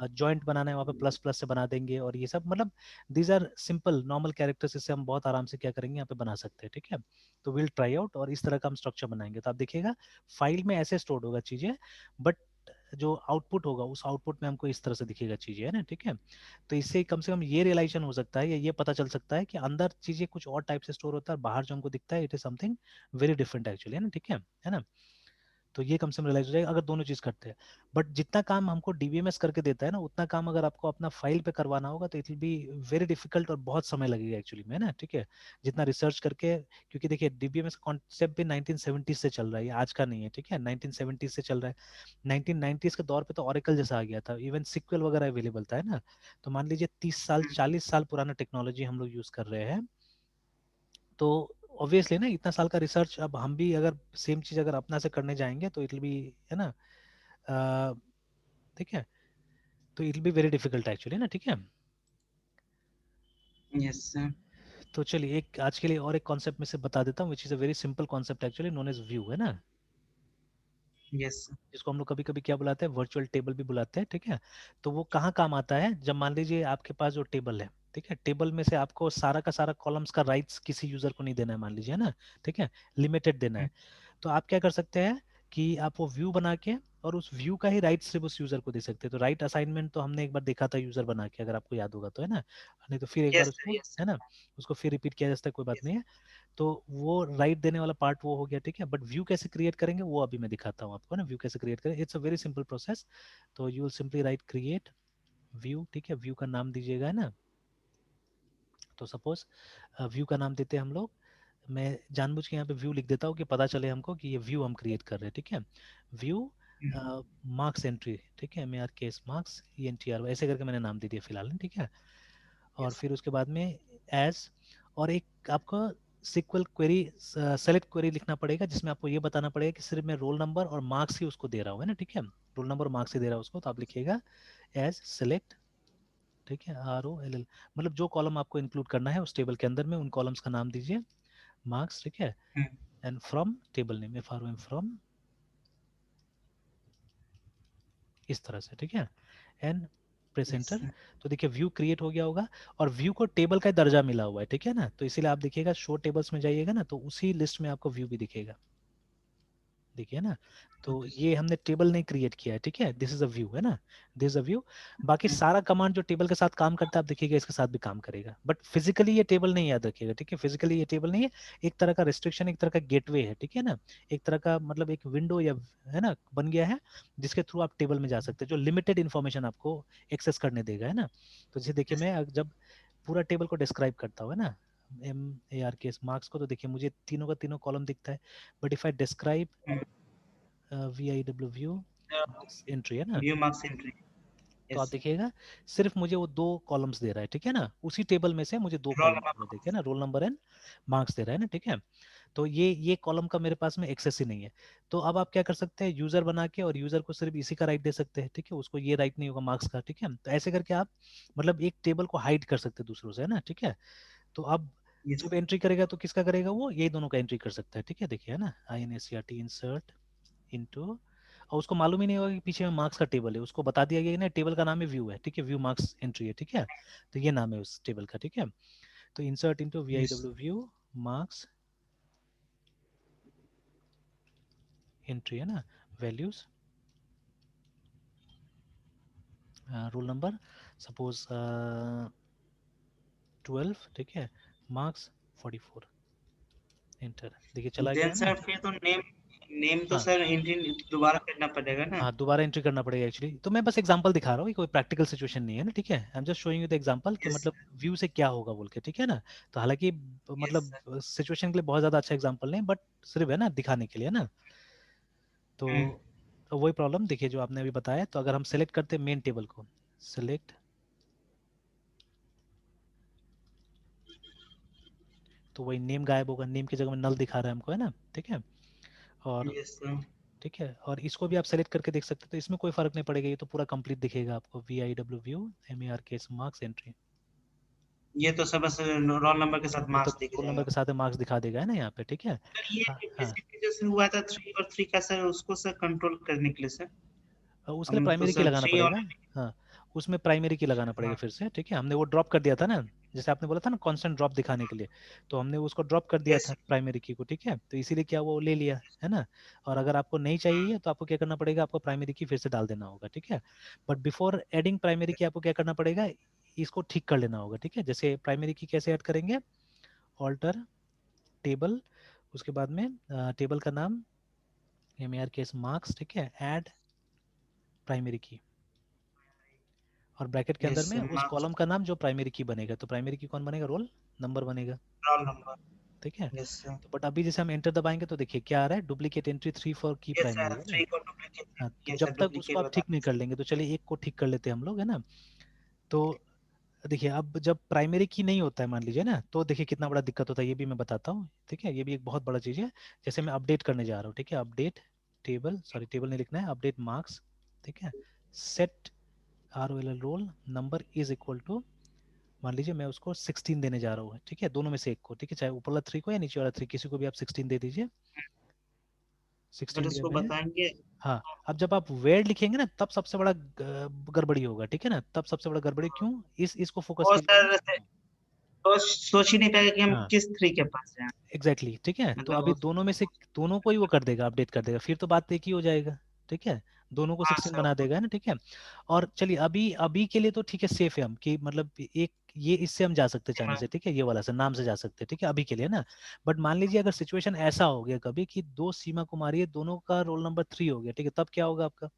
जॉइंट बनाना है वहाँ पे प्लस प्लस से बना देंगे, और ये सब मतलब these are simple normal characters, इससे हम बहुत आराम से क्या करेंगे यहाँ पे बना सकते हैं, ठीक है। तो विल ट्राई आउट और इस तरह का हम स्ट्रक्चर बनाएंगे, तो आप देखिएगा फाइल में ऐसे स्टोर होगा चीजें, बट जो आउटपुट होगा उस आउटपुट में हमको इस तरह से दिखेगा चीजें, है ना, ठीक है। तो इससे कम से कम ये रियलाइजेशन हो सकता है, या ये पता चल सकता है कि अंदर चीजें कुछ और टाइप से स्टोर होता है, बाहर जो हमको दिखता है it is something very different actually, है ना, ठीक है ना। तो ये कम से कम रियलाइज हो जाएगा अगर दोनों चीज करते हैं। बट जितना काम हमको डीबीएमएस करके देता है ना, उतना काम अगर आपको अपना फाइल पे करवाना होगा तो it will be very difficult और बहुत समय लगेगा एक्चुअली में, है ना, ठीक है। जितना रिसर्च करके, क्योंकि देखिए डीबीएमएस का कॉन्सेप्ट भी 1970 से चल रहा है, ये आज का नहीं है, ठीक है, 1970 से चल रहा है। 1990 के दौर पे तो ऑरेकल जैसा आ गया था, इवन सिक्वल वगैरह अवेलेबल था, है ना। तो मान लीजिए 30 साल 40 साल पुराना टेक्नोलॉजी हम लोग यूज कर रहे हैं, तो ऑब्वियसली ना इतना साल का रिसर्च अब हम भी अगर सेम चीज अगर अपना से करने जाएंगे तो इट विल बी, है ना, अ, ठीक है, तो it will be very difficult actually ना, ठीक है। Yes sir. तो चलिए एक आज के लिए और एक कॉन्सेप्ट में से बता देता हूँ, which is a very simple concept actually, known as view, है ना। यस जिसको हम लोग कभी कभी क्या बुलाते हैं, वर्चुअल टेबल भी बुलाते हैं, ठीक है। तो वो कहाँ काम आता है, जब मान लीजिए आपके पास जो टेबल है, ठीक है, टेबल में से आपको सारा का सारा कॉलम्स का राइट्स किसी यूजर को नहीं देना है, मान लीजिए, है ना, ठीक है, लिमिटेड देना है। तो आप क्या कर सकते हैं कि आप वो व्यू बना के और उस व्यू का ही राइट सिर्फ उस यूजर को दे सकते हैं। तो राइट असाइनमेंट तो हमने एक बार देखा था यूजर बना के, अगर आपको याद होगा तो, है ना, नहीं तो फिर एक बार यस उसको, यस है ना, उसको फिर रिपीट किया जा सकता है, कोई बात यस नहीं है। तो वो राइट देने वाला पार्ट वो हो गया, ठीक है। बट व्यू कैसे क्रिएट करेंगे वो अभी मैं दिखाता हूँ आपको ना, व्यू कैसे क्रिएट करें, it's a very simple process. तो you will simply write create view, ठीक है, व्यू का नाम दीजिएगा, है ना। तो सपोज व्यू का नाम देते हैं हम लोग, मैं जानबूझ के यहाँ पे व्यू लिख देता हूँ कि पता चले हमको कि ये व्यू हम क्रिएट कर रहे हैं, ठीक है। व्यू मार्क्स एंट्री, ठीक है, मेरे केस मार्क्स ENTR ऐसे करके मैंने नाम दे दिया फिलहाल, ठीक है। और यस फिर उसके बाद में एज, और एक आपको सिक्वल क्वेरी, सेलेक्ट क्वेरी लिखना पड़ेगा, जिसमें आपको ये बताना पड़ेगा कि सिर्फ मैं रोल नंबर और मार्क्स ही उसको दे रहा हूँ, है ना, ठीक है, रोल नंबर और मार्क्स ही दे रहा हूँ उसको। तो आप लिखिएगा एज सेलेक्ट, ठीक है, ROLL, मतलब जो कॉलम आपको इंक्लूड करना है उस टेबल के अंदर में, उन कॉलम्स का नाम दीजिए मार्क्स, ठीक है, and from table name FROM, from, इस तरह से, ठीक है, एंड प्रेस यस एंटर। तो देखिए व्यू क्रिएट हो गया होगा, और व्यू को टेबल का दर्जा मिला हुआ है, ठीक है ना। तो इसीलिए आप देखिएगा शो टेबल्स में जाइएगा ना, तो उसी लिस्ट में आपको व्यू भी दिखेगा, देखिए ना। तो ये हमने टेबल नहीं क्रिएट किया है, ठीक है, दिस इज अ व्यू, है ना, दिस इज अ व्यू। बाकी सारा कमांड जो टेबल के साथ काम करता है आप देखिएगा इसके साथ भी काम करेगा, बट फिजिकली ये टेबल नहीं, याद रखिएगा, ठीक है, फिजिकली ये टेबल नहीं है, एक तरह का रिस्ट्रिक्शन, एक तरह का गेटवे है, ठीक है ना, एक तरह का मतलब एक विंडो या, है ना, बन गया है, जिसके थ्रू आप टेबल में जा सकते हैं, जो लिमिटेड इन्फॉर्मेशन आपको एक्सेस करने देगा, है ना। तो जैसे देखिए मैं जब पूरा टेबल को डिस्क्राइब करता हूँ, है ना, MARKS मार्क्स को, तो देखिए मुझे तीनों का तीनों कॉलम दिखता है। But if I describe VIW view marks entry, है ना, व्यू मार्क्स एंट्री तो आप यस देखिएगा सिर्फ मुझे वो दो कॉलम्स दे रहा है, ठीक है ना, उसी टेबल में से मुझे दो रोल कॉलम दे रहा है, नंबर देखिए ना, रोल नंबर एंड मार्क्स दे रहा है ना, ठीक है। तो ये कॉलम का मेरे पास में एक्सेस ही नहीं है। तो अब आप क्या कर सकते हैं, यूजर बना के, और यूजर को सिर्फ इसी का राइट दे सकते हैं, ठीक है, उसको ये राइट नहीं होगा मार्क्स का, ठीक है। तो ऐसे करके आप मतलब एक टेबल को हाइड कर सकते हैं दूसरों से, है ना, ठीक है। तो अब यस जब एंट्री करेगा तो किसका करेगा, वो यही दोनों का एंट्री कर सकता है, ठीक है, देखिए, है ना, INSERT इंसर्ट इनटू, और उसको मालूम ही नहीं होगा कि पीछे में मार्क्स का टेबल है, उसको बता दिया गया कि ना टेबल का नाम है व्यू है, ठीक है, व्यू मार्क्स एंट्री है, ठीक है। तो ये नाम है उस टेबल का, ठीक है। तो insert into yes VIW view marks entry, है ना, वैल्यूज, रोल नंबर सपोज 12, ठीक है, मार्क्स 44, एंटर, देखिए चला गया, देन है ना। सर फिर तो नेम नेम तो हाँ सर एंट्री दोबारा करना पड़ेगा ना। हाँ, दोबारा एंट्री करना पड़ेगा एक्चुअली। तो मैं बस एग्जांपल दिखा रहा हूँ, ये कोई प्रैक्टिकल सिचुएशन नहीं है ना, ठीक है, I am just showing you the example कि यस मतलब व्यू से क्या होगा बोल के, ठीक है ना। तो हालांकि यस मतलब सर सिचुएशन के लिए बहुत ज़्यादा अच्छा एग्जांपल नहीं, बट सिर्फ है ना दिखाने के लिए, है ना। तो वही प्रॉब्लम देखिए जो आपने अभी बताया। तो अगर हम सेलेक्ट करते हैं मेन टेबल को, सेलेक्ट, तो वही नेम गायब होगा, नेम की जगह में नल दिखा रहा है हमको, है ना, ठीक है। और यस सर ठीक है, और इसको भी आप सेलेक्ट करके देख सकते हैं, तो इसमें कोई फर्क नहीं पड़ेगा, ये तो पूरा कंप्लीट दिखेगा आपको, VIW view MARKS marks entry, ये तो सब बस रोल नंबर के साथ ये तो मार्क्स दिख रोल नंबर जाएगा। के साथ मार्क्स दिखा देगा, है ना, यहाँ पे, ठीक है। सर ये हाँ हाँ, बेसिकली जैसे हुआ था 3 और 3 का सर, उसको सर कंट्रोल करने के लिए सर उसके लिए हम तो प्राइमरी की सर लगाना 3 पड़ेगा। ऑलरेडी। हाँ, उसमें प्राइमरी की लगाना पड़ेगा हाँ फिर से, ठीक है, हमने वो ड्रॉप कर दिया था ना, जैसे आपने बोला था ना कांस्टेंट ड्रॉप दिखाने के लिए, तो हमने उसको ड्रॉप कर दिया यस था प्राइमरी की को, ठीक है, तो इसीलिए क्या वो ले लिया, है ना। और अगर आपको नहीं चाहिए तो आपको क्या करना पड़ेगा, आपको प्राइमरी की फिर से डाल देना होगा, ठीक है। बट बिफोर एडिंग प्राइमरी की आपको क्या करना पड़ेगा, इसको ठीक कर लेना होगा, ठीक है। जैसे प्राइमरी की कैसे ऐड करेंगे, ऑल्टर टेबल, उसके बाद में टेबल का नाम MARKS मार्क्स, ठीक है, ऐड प्राइमरी की, और ब्रैकेट के अंदर यस में सर उस मार्क्स कॉलम का नाम जो प्राइमरी की बनेगा, तो प्राइमरी की कौन बनेगा, रोल नंबर बनेगा, रोल नंबर। ठीक है। यस सर तो बट अभी जैसे हम एंटर दबाएंगे तो देखिए क्या आ रहा है, डुप्लीकेट एंट्री 3 फॉर की यस प्राइमरी, सर है ना। 3 को डुप्लीकेट। हाँ, तो ये जब सर तक उसको डुप्लीकेट आप बता ठीक रहे नहीं कर लेंगे, तो चलिए एक को ठीक कर लेते हैं हम लोग, है ना। तो देखिए अब जब प्राइमरी की नहीं होता है मान लीजिए ना, तो देखिए कितना बड़ा दिक्कत होता है, ये भी मैं बताता हूँ, ठीक है, ये भी एक बहुत बड़ा चीज़ है। जैसे मैं अपडेट करने जा रहा हूँ, ठीक है, अपडेट टेबल, सॉरी टेबल नहीं लिखना है, अपडेट मार्क्स, ठीक है, set ROL roll number is equal to, मान लीजिए मैं उसको 16 देने जा रहा हूँ, ठीक है, दोनों में से एक को, ठीक है, चाहे ऊपर वाला 3 को या नीचे वाला 3, किसी को भी आप 16 दे दीजिए, सर 16 दिया इसको मैंने। बताएंगे। हाँ, अब जब आप वेयर लिखेंगे ना तब सबसे बड़ा गड़बड़ी होगा, ठीक है ना, तब सबसे बड़ा गड़बड़ी क्यों, इसको फोकस और कीजिएगा। सर सोच ही नहीं पाएगा कि हम हाँ किस ट्री के पास जाएं। एग्जैक्टली exactly, ठीक है, तो मतलब अभी वो दोनों में से दोनों को ही वो कर देगा, अपडेट कर देगा, फिर तो बात एक ही हो जाएगा, ठीक है, दोनों को हाँ 16 सर बना देगा, है ना, ठीक है। और चलिए अभी अभी के लिए तो ठीक है, सेफ है हम कि मतलब एक ये इससे हम जा सकते चाहने से, ठीक है, ये वाला से नाम से जा सकते हैं, ठीक है, अभी के लिए ना। बट मान लीजिए अगर सिचुएशन ऐसा हो गया कभी कि दो सीमा कुमारी है, दोनों का रोल नंबर 3 हो गया, ठीक है, तब क्या होगा आपका,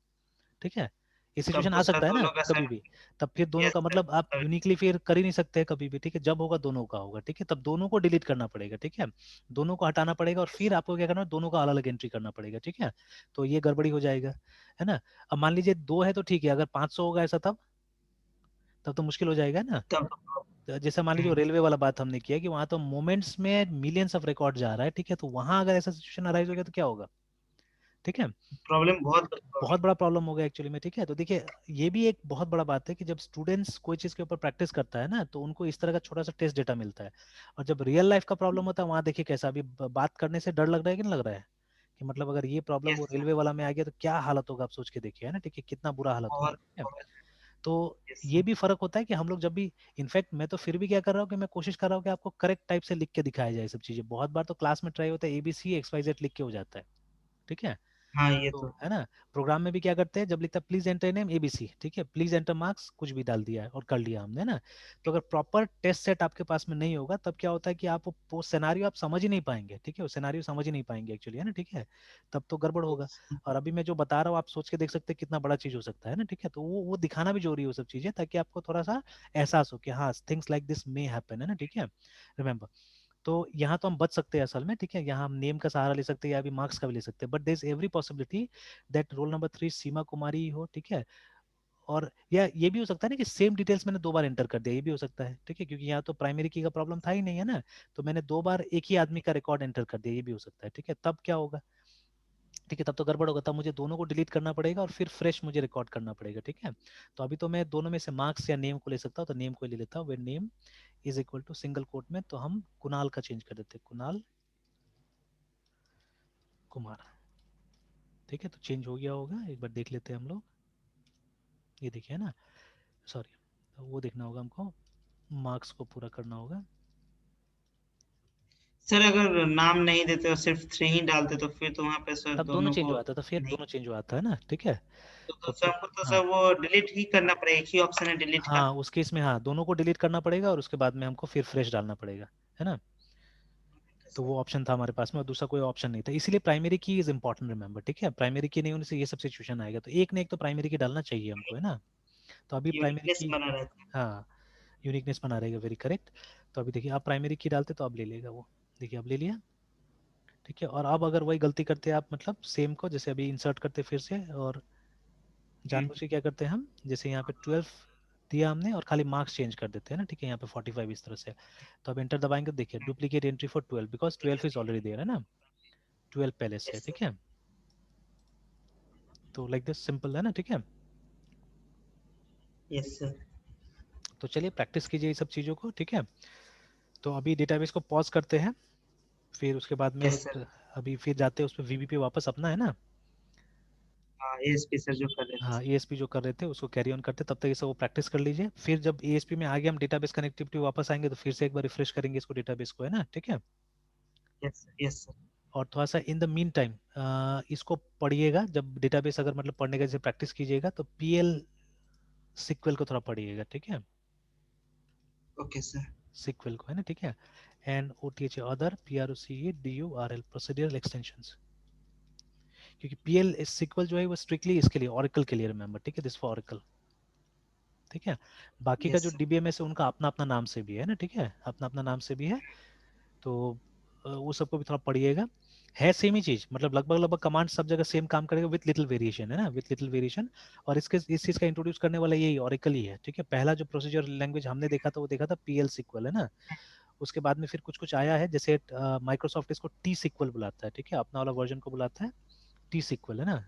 ठीक है, ये तब सिचुएशन तो आ सर सकता है ना दोनों का कभी सर। भी। तब फिर दोनों यस का सर। मतलब आप यूनिकली फिर कर ही नहीं सकते हैं कभी भी, ठीक है, जब होगा दोनों का होगा, ठीक है, तब दोनों को डिलीट करना पड़ेगा, ठीक है, दोनों को हटाना पड़ेगा और फिर आपको क्या करना है, दोनों का अलग अलग एंट्री करना पड़ेगा, ठीक है, तो ये गड़बड़ी हो जाएगा, है ना। अब मान लीजिए दो है तो ठीक है, अगर 500 होगा ऐसा तब तो मुश्किल हो जाएगा ना। तब तो जैसे मान लीजिए रेलवे वाला बात हमने किया कि वहां तो मोमेंट्स में मिलियंस ऑफ रिकॉर्ड जा रहा है, ठीक है, तो वहां अगर ऐसा सिचुएशन अराइज हो गया तो क्या होगा, ठीक है, प्रॉब्लम बहुत बड़ी बहुत प्रॉब्लम। बड़ा प्रॉब्लम होगा एक्चुअली में, ठीक है। तो देखिए ये भी एक बहुत बड़ा बात है कि जब स्टूडेंट्स कोई चीज़ के ऊपर प्रैक्टिस करता है ना तो उनको इस तरह का छोटा सा टेस्ट डेटा मिलता है, और जब रियल लाइफ का प्रॉब्लम होता है वहाँ देखिए कैसा, अभी बात करने से डर लग रहा है कि नहीं लग रहा है, कि मतलब अगर ये प्रॉब्लम यस वो सर। रेलवे वाला में आ गया तो क्या हालत होगा, आप सोच के देखिए, है ना, ठीक है, कितना बुरा हालत होगा, बहुत ठीक है। बहुत। तो यस ये सर। भी फर्क होता है कि हम लोग जब भी, इनफैक्ट मैं तो फिर भी क्या कर रहा हूँ कि मैं कोशिश कर रहा हूँ कि आपको करेक्ट टाइप से लिख के दिखाया जाए सब चीजें, बहुत बार तो क्लास में ट्राई होता है ABC XYZ लिख के हो जाता है, ठीक है, हाँ ये तो तो है ना। प्रोग्राम में भी क्या करते हैं, जब लिखता है प्लीज एंटर नेम ABC, ठीक है, प्लीज एंटर मार्क्स, कुछ भी डाल दिया है और कर लिया हमने ना। तो अगर प्रॉपर टेस्ट सेट आपके पास में नहीं होगा तब क्या होता है कि आप वो सिनेरियो आप समझ ही नहीं पाएंगे, ठीक है, वो सिनेरियो समझ ही नहीं पाएंगे एक्चुअली, है ना, ठीक है, तब तो गड़बड़ होगा। और अभी मैं जो बता रहा हूँ आप सोच के देख सकते हैं कितना बड़ा चीज हो सकता है ना, ठीक है, तो वो दिखाना भी जरूरी हो सब चीजें, ताकि आपको थोड़ा सा एहसास हो कि हाँ things like this may happen, है ना, ठीक है, रिमेंबर। तो यहाँ तो हम बच सकते हैं असल में, ठीक है, यहाँ हम नेम का सहारा ले सकते हैं या अभी मार्क्स का भी ले सकते हैं, but there is every possibility that roll number 3 Seema Kumari हो, ठीक है। और या ये भी हो सकता है ना कि सेम डिटेल्स मैंने दो बार एंटर कर दिया, ये भी हो सकता है, ठीक है, क्योंकि यहाँ तो प्राइमरी की का प्रॉब्लम था ही नहीं है ना, तो मैंने दो बार एक ही आदमी का रिकॉर्ड एंटर कर दिया, ये भी हो सकता है, ठीक है, तब क्या होगा, ठीक है, तब तो गड़बड़ होगा, तब मुझे दोनों को डिलीट करना पड़ेगा और फिर फ्रेश मुझे रिकॉर्ड करना पड़ेगा, ठीक है। तो अभी तो मैं दोनों में से मार्क्स या नेम को ले सकता हूँ, तो नेम को ले लेता हूँ, where name is equal to single quote में तो हम कुणाल का चेंज कर देते हैं, कुणाल कुमार, ठीक है, तो चेंज हो गया होगा, एक बार देख लेते हैं हम लोग, ये देखिए ना, सॉरी, तो वो देखना होगा हमको, मार्क्स को पूरा करना होगा। सर अगर नाम नहीं देते और सिर्फ 3 ही डालते तो फिर तो वहाँ पे सर तब दोनों दोनों चेंज को हो आता, तो फिर नहीं। दोनों चेंज हो आता है ना, ठीक है, तो तो सर हमको तो हाँ सर वो डिलीट ही करना पड़ेगा, एक ही ऑप्शन है डिलीट का। हाँ उस केस में हाँ दोनों को डिलीट करना पड़ेगा और उसके बाद में हमको फिर फ्रेश डालना पड़ेगा, है ना। तो वो ऑप्शन था हमारे पास में और दूसरा कोई ऑप्शन नहीं था, इसीलिए प्राइमरी की इज इंपॉर्टेंट, रिमेंबर, ठीक है, प्राइमरी की नहीं होने से ये सब सिचुएशन आएगा, तो एक ने एक तो प्राइमरी की डालना चाहिए हमको, है ना। तो अभी प्राइमरी यूनिकनेस की, बना रहता है। हाँ यूनिकनेस बना रहेगा, वेरी करेक्ट। तो अभी देखिए आप प्राइमरी की डालते तो अब ले लेगा वो, देखिए अब ले लिया, ठीक है। और अब अगर वही गलती करते आप मतलब सेम को जैसे अभी इंसर्ट करते फिर से और जानबूझ के क्या करते हैं हम, जैसे यहाँ पे 12 दिया हमने और खाली मार्क्स चेंज कर देते हैं ना, ठीक है, यहाँ पे 45 इस तरह से। तो अब एंटर दबाएंगे तो देखिए duplicate entry for 12 because 12 is already there, है ना, 12 पहले से है, यस सर। ठीक है। तो लाइक दिस सिंपल है ना, ठीक है। Yes sir. तो चलिए प्रैक्टिस कीजिए ये सब चीज़ों को, ठीक है। तो अभी डेटाबेस को पॉज करते हैं, फिर उसके बाद में यस सर। अभी फिर जाते हैं उस पर VB पे वापस अपना, है ना। हाँ एएसपी सर जो कर रहे थे हाँ सर। ASP जो कर रहे थे उसको कैरी ऑन करते, तब तक ये सब वो प्रैक्टिस कर लीजिए, फिर जब ASP में आगे हम डेटाबेस कनेक्टिविटी वापस आएंगे तो फिर से एक बार रिफ्रेश करेंगे इसको डेटाबेस को, है ना, ठीक है। Yes sir. Yes sir. और थोड़ा सा इन द मीन टाइम इसको पढ़िएगा, जब डेटाबेस अगर मतलब पढ़ने का जैसे प्रैक्टिस कीजिएगा तो PL सिक्वल को थोड़ा पढ़िएगा, ठीक है, ओके सर। सिक्वल को, है ना, ठीक है। And OTH other PROCE DURL procedural extensions, क्योंकि PL सिक्वल जो है वो स्ट्रिक्टली इसके लिए ऑरेकल के लिए, रिमेंबर, ठीक है, दिस फॉर ऑरेकल, ठीक है। बाकी का यस जो सर। DBMS है उनका अपना अपना नाम से भी है ना, ठीक है, अपना अपना नाम से भी है। तो वो सबको भी थोड़ा पढ़िएगा, है सेम ही चीज, मतलब लगभग लगभग कमांड सब जगह सेम काम करेगा विथ लिटिल वेरिएशन, है ना, विथ लिटिल वेरिएशन। और इसके इस चीज का इंट्रोड्यूस करने वाला यही ऑरेकल ही है, ठीक है। पहला जो प्रोसीजर लैंग्वेज हमने देखा था वो देखा था PL सिक्वल, है ना। उसके बाद में फिर कुछ कुछ आया है, जैसे माइक्रोसॉफ्ट इसको T सिक्वल बुलाता है, ठीक है, अपना वाला वर्जन को बुलाता है T सिक्वल, है ना।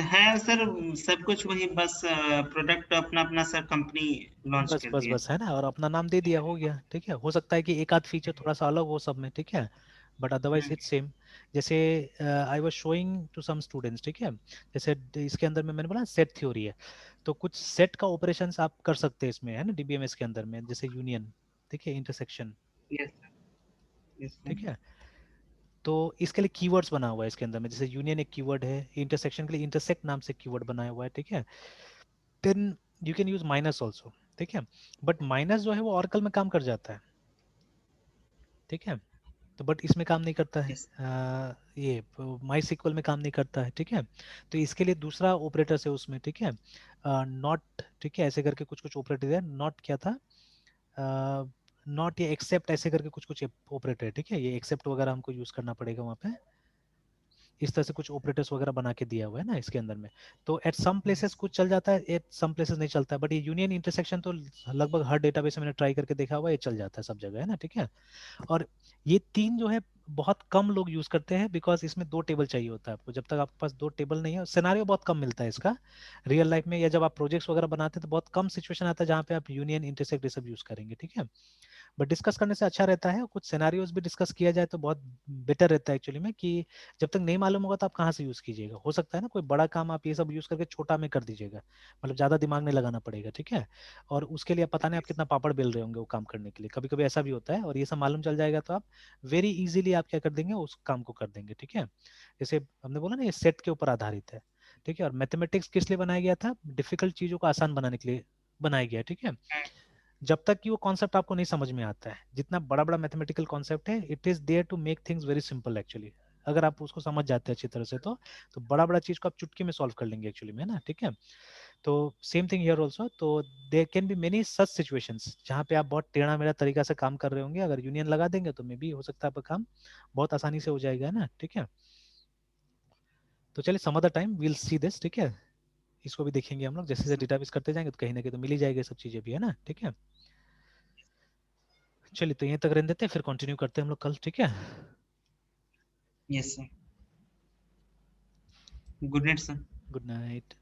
है सर, सब कुछ वही बस प्रोडक्ट अपना अपना सर कंपनी लॉन्च बस कर बस दिया। बस है ना, और अपना नाम दे दिया, हो गया, ठीक है। हो सकता है कि एक आध फीचर थोड़ा सा अलग हो सब में, ठीक है, बट अदरवाइज इट्स सेम। जैसे I was showing to some students, ठीक है, जैसे इसके अंदर में मैंने बोला सेट थ्योरी है, तो कुछ सेट का ऑपरेशंस आप कर सकते हैं इसमें, है ना, डीबीएमएस के अंदर में, जैसे यूनियन, ठीक है, इंटरसेक्शन, यस सर, यस ठीक सर, है। तो इसके लिए कीवर्ड्स बना हुआ है इसके अंदर में, जैसे यूनियन एक कीवर्ड है, इंटरसेक्शन के लिए इंटरसेक्ट नाम से कीवर्ड बनाया हुआ है, ठीक है। Then you can use minus also, ठीक है, बट माइनस जो है वो ऑरेकल में काम कर जाता है, ठीक है, तो बट इसमें काम नहीं करता है, यस ये माई सिक्वल में काम नहीं करता है, ठीक है। तो इसके लिए दूसरा ऑपरेटर है उसमें, ठीक है, नॉट, ठीक है, ऐसे करके कुछ कुछ ऑपरेटर है, नॉट क्या था, नॉट या एक्सेप्ट, ऐसे करके कुछ कुछ ऑपरेटर है, ठीक है, ये एक्सेप्ट वगैरह हमको यूज करना पड़ेगा वहाँ पे, इस तरह से कुछ ऑपरेटर्स वगैरह बना के दिया हुआ है ना इसके अंदर में। तो एट सम प्लेसेस यस कुछ चल जाता है, एट सम प्लेसेस नहीं चलता, बट ये यूनियन इंटरसेक्शन तो लगभग हर डेटाबेस में मैंने ट्राई करके देखा हुआ है, ये चल जाता है सब जगह, है ना, ठीक है। और ये तीन जो है बहुत कम लोग यूज करते हैं, बिकॉज इसमें दो टेबल चाहिए होता है आपको, जब तक आपके पास दो टेबल नहीं है, सिनारियो बहुत कम मिलता है इसका रियल लाइफ में, या जब आप प्रोजेक्ट्स वगैरह बनाते हैं तो बहुत कम सिचुएशन आता है जहाँ पे आप यूनियन इंटरसेक्ट ये सब यूज करेंगे, ठीक है। बट डिस्कस करने से अच्छा रहता है, कुछ सिनेरियोज भी डिस्कस किया जाए तो बहुत बेटर रहता है एक्चुअली में, कि जब तक नहीं मालूम होगा तो आप कहाँ से यूज कीजिएगा, हो सकता है ना कोई बड़ा काम आप ये सब यूज करके छोटा में कर दीजिएगा, मतलब ज्यादा दिमाग नहीं लगाना पड़ेगा, ठीक है। और उसके लिए पता नहीं आप कितना पापड़ बेल रहे होंगे वो काम करने के लिए, कभी कभी ऐसा भी होता है, और ये सब मालूम चल जाएगा तो आप वेरी इजीली आप क्या कर देंगे, उस काम को कर देंगे, ठीक है। जैसे हमने बोला ना ये सेट के ऊपर आधारित है, ठीक है, और मैथमेटिक्स किस लिए बनाया गया था, डिफिकल्ट चीजों को आसान बनाने के लिए बनाया गया, ठीक है। जब तक कि वो कॉन्सेप्ट आपको नहीं समझ में आता है, जितना बड़ा बड़ा मैथमेटिकल कॉन्सेप्ट है, it is there to make things very simple actually, अगर आप उसको समझ जाते हैं अच्छी तरह से तो बड़ा बड़ा चीज को आप चुटकी में सॉल्व कर लेंगे एक्चुअली में, ना, ठीक है। तो सेम थिंग हियर ऑल्सो, तो there can be many such situations जहाँ पे आप बहुत टेढ़ा मेढ़ा तरीका से काम कर रहे होंगे, अगर यूनियन लगा देंगे तो मे बी हो सकता है आपका काम बहुत आसानी से हो जाएगा, है ना, ठीक है। तो चलिए some other time we'll see this, ठीक है, इसको भी देखेंगे हम लोग, जैसे जैसे डेटाबेस करते जाएंगे तो कहीं ना कहीं तो मिल ही जाएगा सब चीजें भी, है ना, ठीक है। चलिए तो यहीं तक रहने देते हैं, फिर कंटिन्यू करते हैं हम लोग कल, ठीक है। Yes sir, good night sir. Good night.